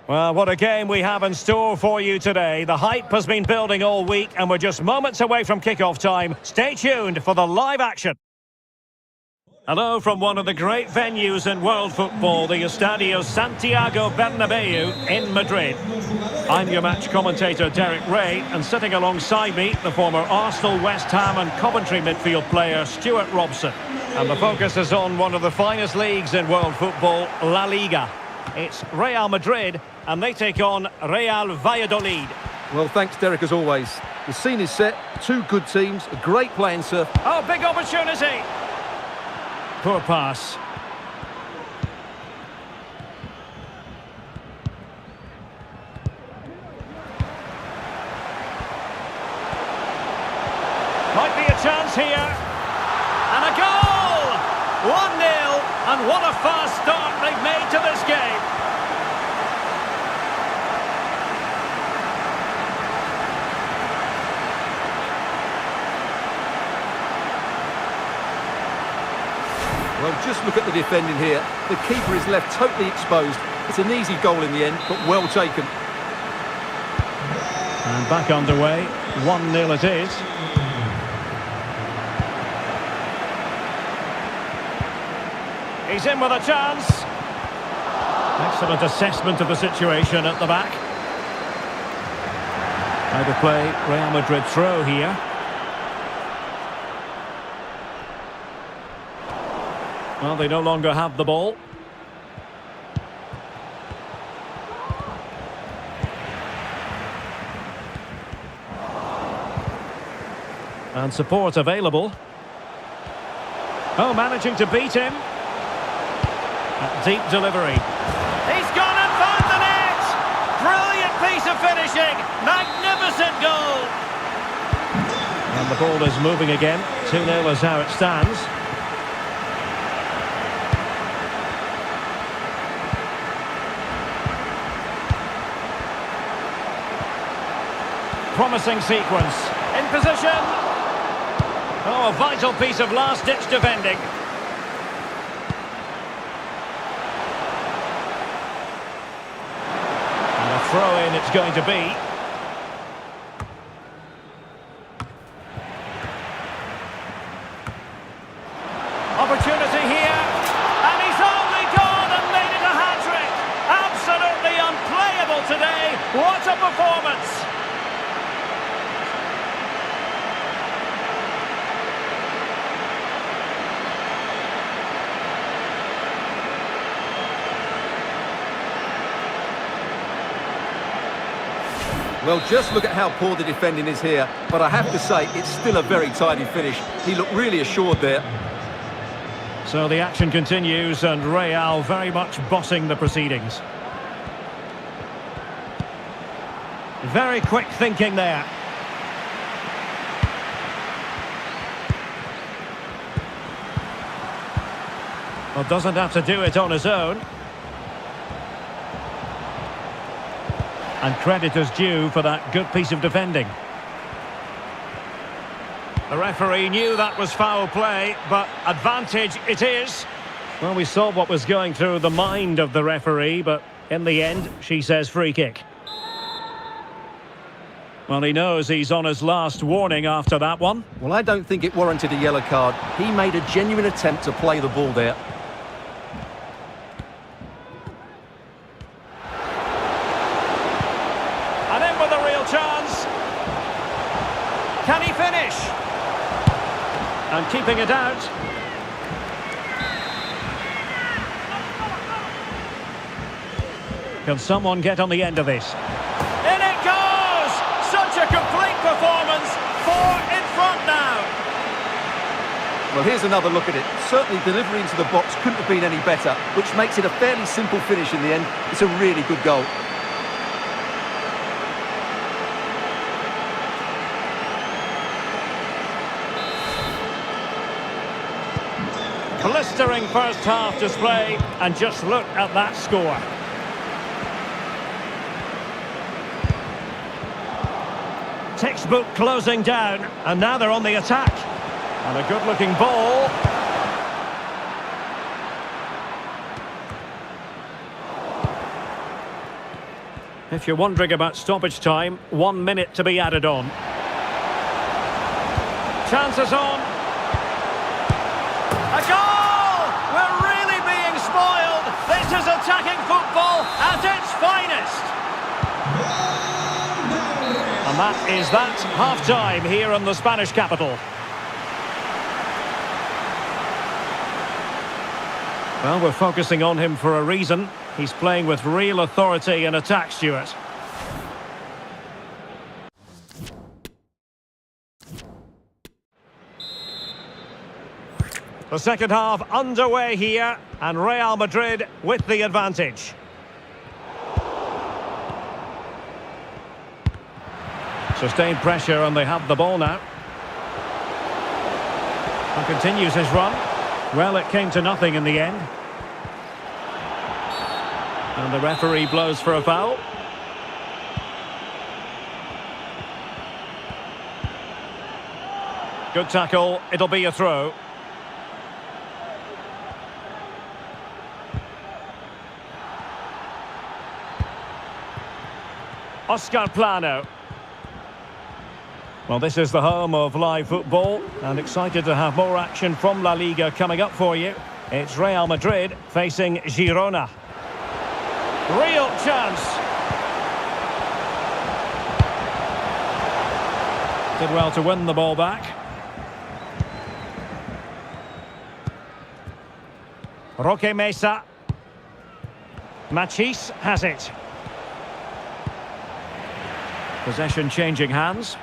Well, what a game we have in store for you today. The hype has been building all week and we're just moments away from kick-off time. Stay tuned for the live action. Hello from one of the great venues in world football, the Estadio Santiago Bernabeu in Madrid. I'm your match commentator Derek Ray, and sitting alongside me, the former Arsenal, West Ham and Coventry midfield player Stuart Robson. And the focus is on one of the finest leagues in world football, La Liga. It's Real Madrid, and they take on Real Valladolid. Well, thanks, Derek, as always. The scene is set, two good teams, a great playing surf. Oh, big opportunity! Poor pass. Might be a chance here. And a goal! 1-0, and what a fast start they've made to this game. Well, just look at the defending here. The keeper is left totally exposed. It's an easy goal in the end, but well taken. And back underway. 1-0 it is. He's in with a chance. Excellent assessment of the situation at the back. Out of play, Real Madrid throw here. Well, they no longer have the ball. And support available. Oh, managing to beat him. Deep delivery. He's gone and found the net! Brilliant piece of finishing! Magnificent goal! And the ball is moving again. 2-0 is how it stands. Promising sequence. In position. Oh, a vital piece of last-ditch defending. And a throw-in it's going to be. Opportunity here. And he's only gone and made it a hat-trick. Absolutely unplayable today. What a performance. Well, just look at how poor the defending is here. But I have to say, it's still a very tidy finish. He looked really assured there. So the action continues and Real very much bossing the proceedings. Very quick thinking there. Well, doesn't have to do it on his own. And credit is due for that good piece of defending. The referee knew that was foul play, but advantage it is. Well, we saw what was going through the mind of the referee, but in the end, she says free kick. Well, he knows he's on his last warning after that one. Well, I don't think it warranted a yellow card. He made a genuine attempt to play the ball there. And in with a real chance. Can he finish? And keeping it out. Can someone get on the end of this? In it goes! Such a complete performance. 4 in front now. Well, here's another look at it. Certainly delivery into the box couldn't have been any better, which makes it a fairly simple finish in the end. It's a really good goal. Blistering first half display, and just look at that score. Textbook closing down, and now they're on the attack. And a good-looking ball. If you're wondering about stoppage time, 1 minute to be added on. Chances on. A goal! We're really being spoiled. This is attacking football at its finest. And that is that, half-time here in the Spanish capital. Well, we're focusing on him for a reason. He's playing with real authority in attack, Stuart. The second half underway here, and Real Madrid with the advantage. Sustained pressure, and they have the ball now. And continues his run. Well, it came to nothing in the end. And the referee blows for a foul. Good tackle, it'll be a throw. Oscar Plano. Well, this is the home of live football, and excited to have more action from La Liga coming up for you. It's Real Madrid facing Girona. Real chance. Did well to win the ball back. Roque Mesa. Machis has it. Possession changing hands.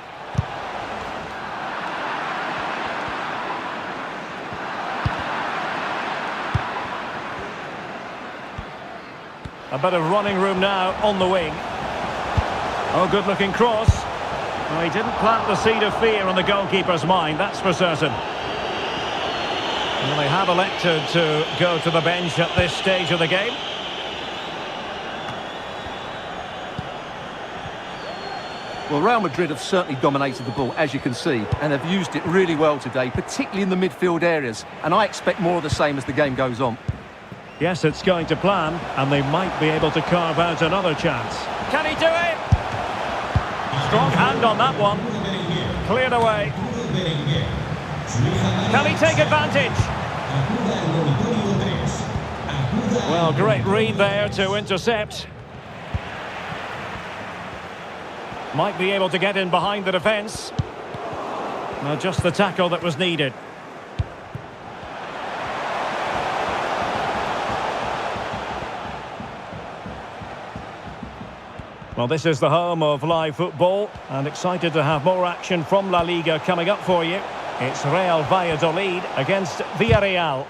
A bit of running room now on the wing. Oh, good-looking cross. Well, he didn't plant the seed of fear in the goalkeeper's mind, that's for certain. Well, they have elected to go to the bench at this stage of the game. Well, Real Madrid have certainly dominated the ball, as you can see, and have used it really well today, particularly in the midfield areas. And I expect more of the same as the game goes on. Yes, it's going to plan, and they might be able to carve out another chance. Can he do it? Strong hand on that one. Cleared away. Can he take advantage? Well, great read there to intercept. Might be able to get in behind the defence. Well, just the tackle that was needed. Well, this is the home of live football, and excited to have more action from La Liga coming up for you. It's Real Valladolid against Villarreal.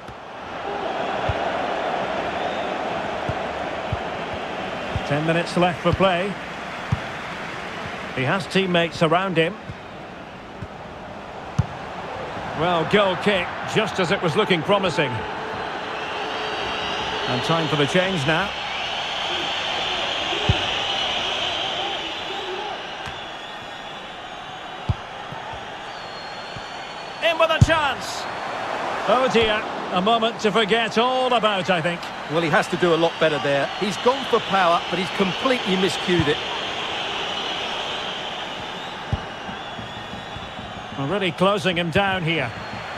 Ten minutes left for play. He has teammates around him. Well, goal kick, just as it was looking promising. And time for the change now. In with a chance. Oh dear, a moment to forget all about, I think. Well, he has to do a lot better there. He's gone for power, but he's completely miscued it. We're really closing him down here.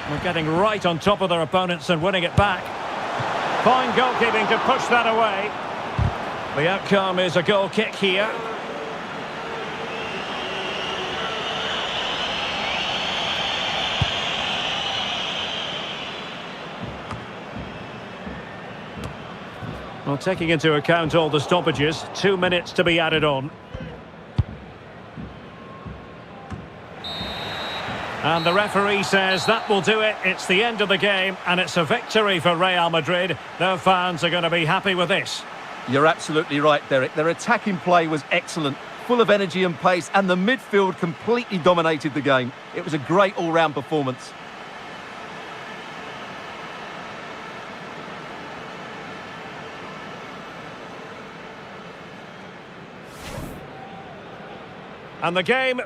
We're getting right on top of their opponents and winning it back. Fine goalkeeping to push that away. The outcome is a goal kick here. Well, taking into account all the stoppages, 2 minutes to be added on. And the referee says that will do it. It's the end of the game, and it's a victory for Real Madrid. Their fans are going to be happy with this. You're absolutely right, Derek. Their attacking play was excellent, full of energy and pace, and the midfield completely dominated the game. It was a great all-round performance. And the game...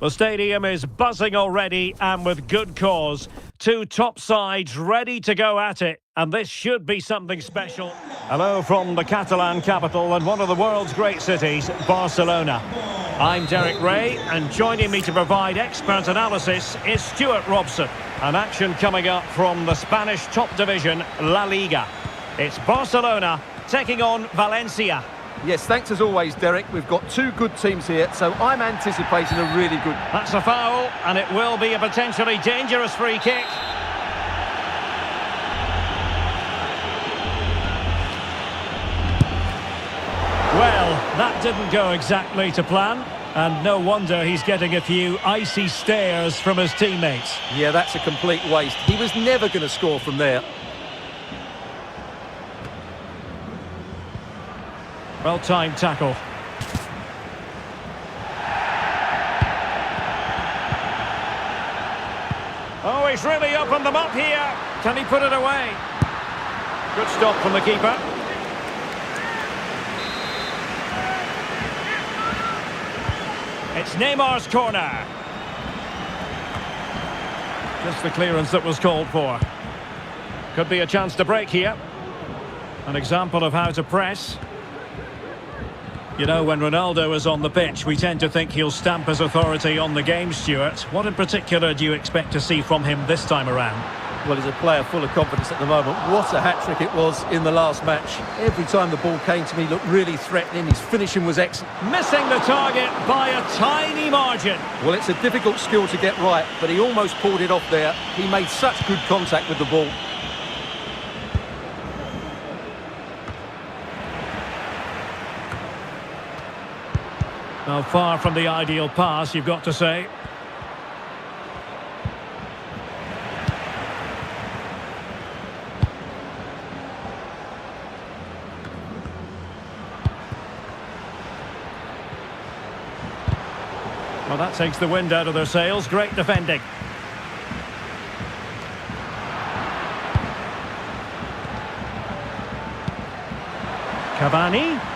The stadium is buzzing already, and with good cause. Two top sides ready to go at it, and this should be something special. Hello from the Catalan capital and one of the world's great cities, Barcelona. I'm Derek Ray, and joining me to provide expert analysis is Stuart Robson. An action coming up from the Spanish top division, La Liga. It's Barcelona taking on Valencia. Yes, thanks as always, Derek. We've got two good teams here, so I'm anticipating a really good... That's a foul, and it will be a potentially dangerous free kick. Well, that didn't go exactly to plan, and no wonder he's getting a few icy stares from his teammates. Yeah, that's a complete waste. He was never going to score from there. Well-timed tackle. Oh, he's really opened them up here. Can he put it away? Good stop from the keeper. It's Neymar's corner. Just the clearance that was called for. Could be a chance to break here. An example of how to press. You know, when Ronaldo is on the pitch, we tend to think he'll stamp his authority on the game, Stuart. What in particular do you expect to see from him this time around? Well, he's a player full of confidence at the moment. What a hat-trick it was in the last match. Every time the ball came to me, looked really threatening. His finishing was excellent. Missing the target by a tiny margin. Well, it's a difficult skill to get right, but he almost pulled it off there. He made such good contact with the ball. Well, far from the ideal pass, you've got to say. Well, that takes the wind out of their sails. Great defending. Cavani.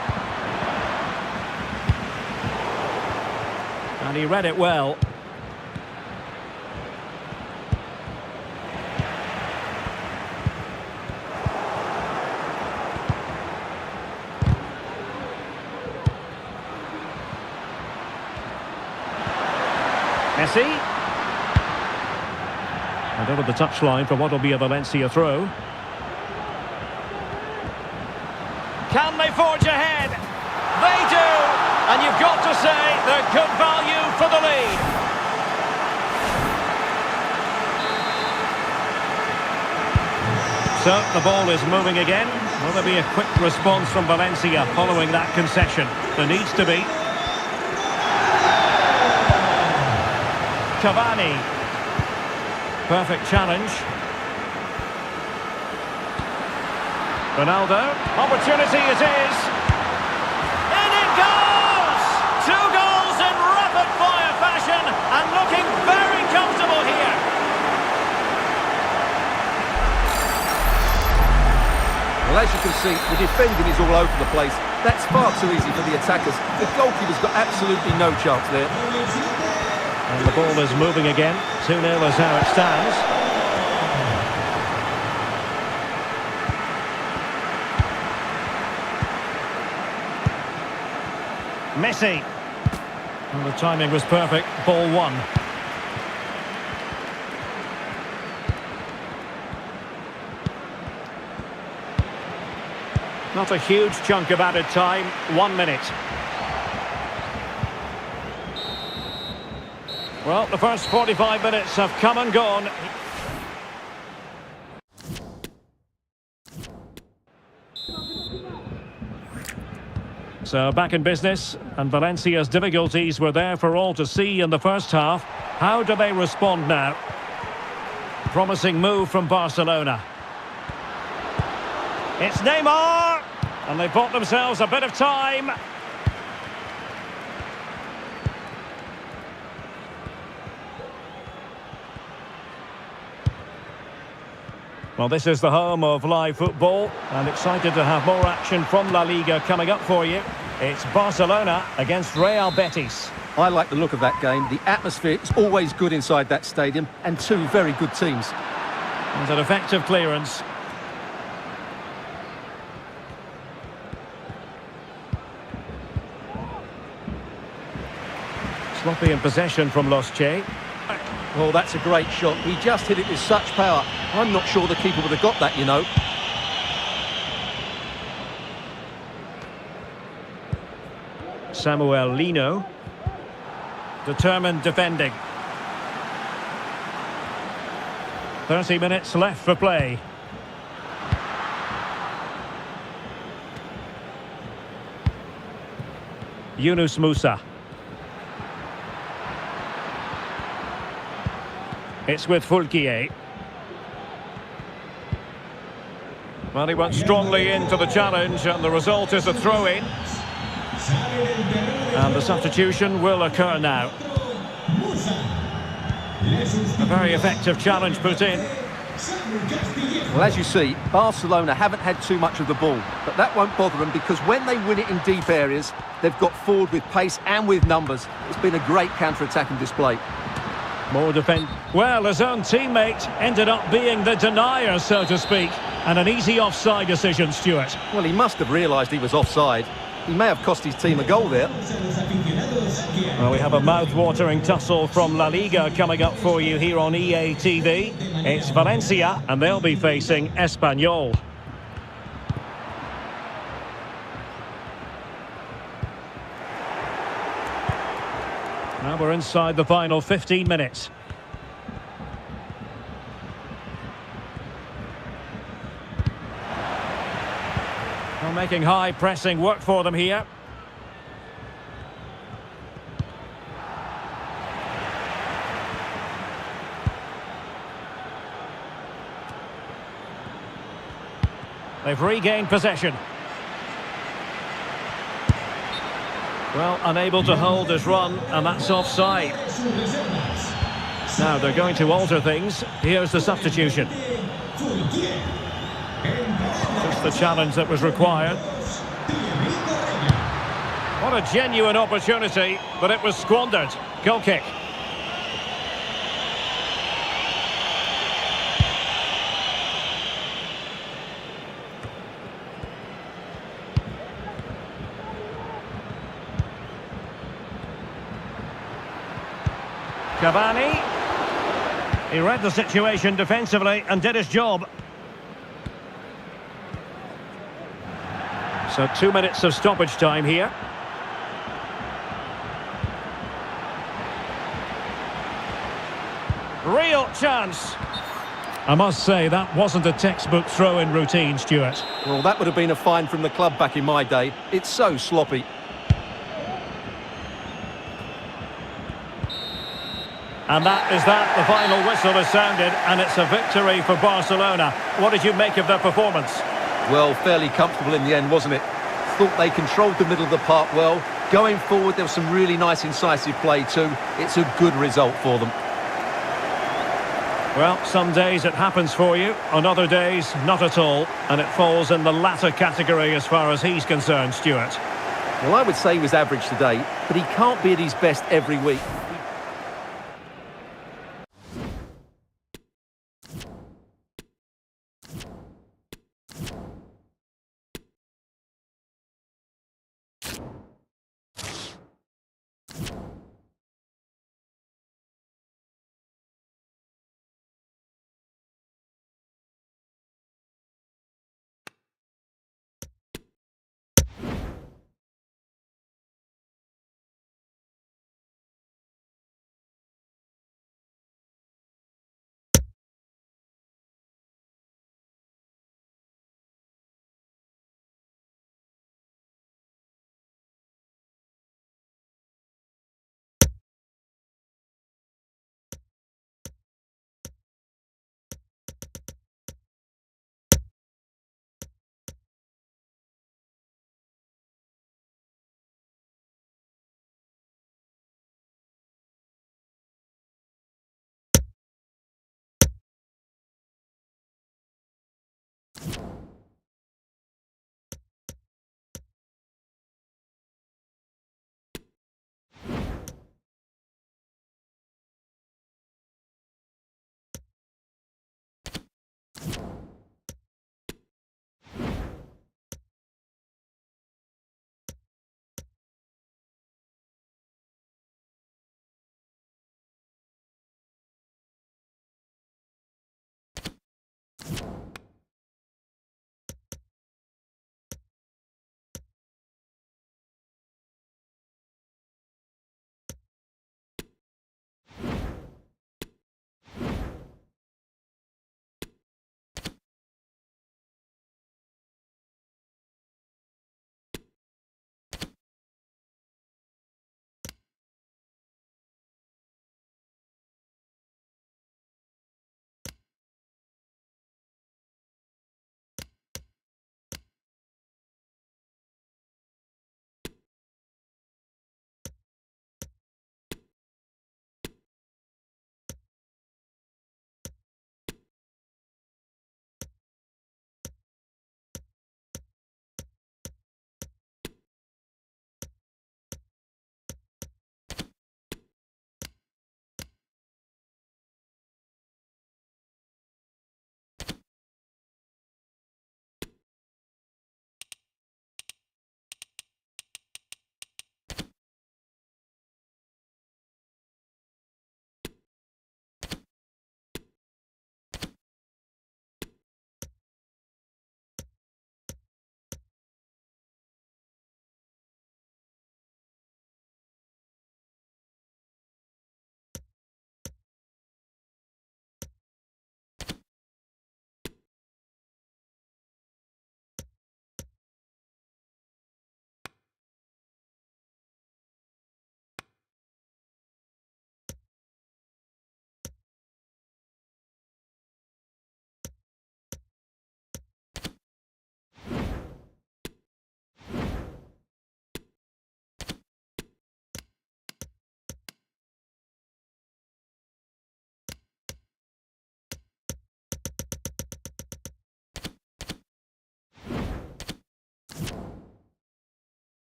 And he read it well. Messi. And over the touchline for what will be a Valencia throw. Can they forge ahead? They do! And you've got to say they're good value for the lead. So the ball is moving again. Will there be a quick response from Valencia following that concession? There needs to be. Cavani. Perfect challenge. Ronaldo. Opportunity it is. In it goes! 2 goals in rapid-fire fashion and looking very comfortable here. Well, as you can see, the defending is all over the place. That's far too easy for the attackers. The goalkeeper's got absolutely no chance there. And the ball is moving again. 2-0 is how it stands. Messi. And the timing was perfect. Ball 1. Not a huge chunk of added time. 1 minute. Well, the first 45 minutes have come and gone. So back in business, and Valencia's difficulties were there for all to see in the first half. How do they respond now? Promising move from Barcelona. It's Neymar! And they've bought themselves a bit of time. Well, this is the home of live football, and excited to have more action from La Liga coming up for you. It's Barcelona against Real Betis. I like the look of that game. The atmosphere is always good inside that stadium, and two very good teams. And an effective clearance. Sloppy in possession from Losche. Oh, that's a great shot. He just hit it with such power. I'm not sure the keeper would have got that, you know. Samuel Lino. Determined defending. 30 minutes left for play. Yunus Musa. It's with Fulquier. Well, he went strongly into the challenge, and the result is a throw-in. And the substitution will occur now. A very effective challenge put in. Well, as you see, Barcelona haven't had too much of the ball, but that won't bother them because when they win it in deep areas, they've got forward with pace and with numbers. It's been a great counter-attacking display. More defend. Well, his own teammate ended up being the denier, so to speak. And an easy offside decision, Stuart. Well, he must have realised he was offside. He may have cost his team a goal there. Well, we have a mouth-watering tussle from La Liga coming up for you here on EA TV. It's Valencia, and they'll be facing Espanyol. Now we're inside the final 15 minutes. Well, making high pressing work for them here. They've regained possession. Well, unable to hold his run, and that's offside. Now they're going to alter things. Here's the substitution. Just the challenge that was required. What a genuine opportunity, but it was squandered. Goal kick. Cavani. He read the situation defensively and did his job. So 2 minutes of stoppage time here. Real chance. I must say, that wasn't a textbook throw-in routine, Stuart. Well, that would have been a fine from the club back in my day. It's so sloppy. And that is that. The final whistle has sounded, and it's a victory for Barcelona. What did you make of their performance? Well, fairly comfortable in the end, wasn't it? Thought they controlled the middle of the park well. Going forward, there was some really nice incisive play too. It's a good result for them. Well, some days it happens for you, on other days not at all, and it falls in the latter category as far as he's concerned, Stuart. Well, I would say he was average today, but he can't be at his best every week.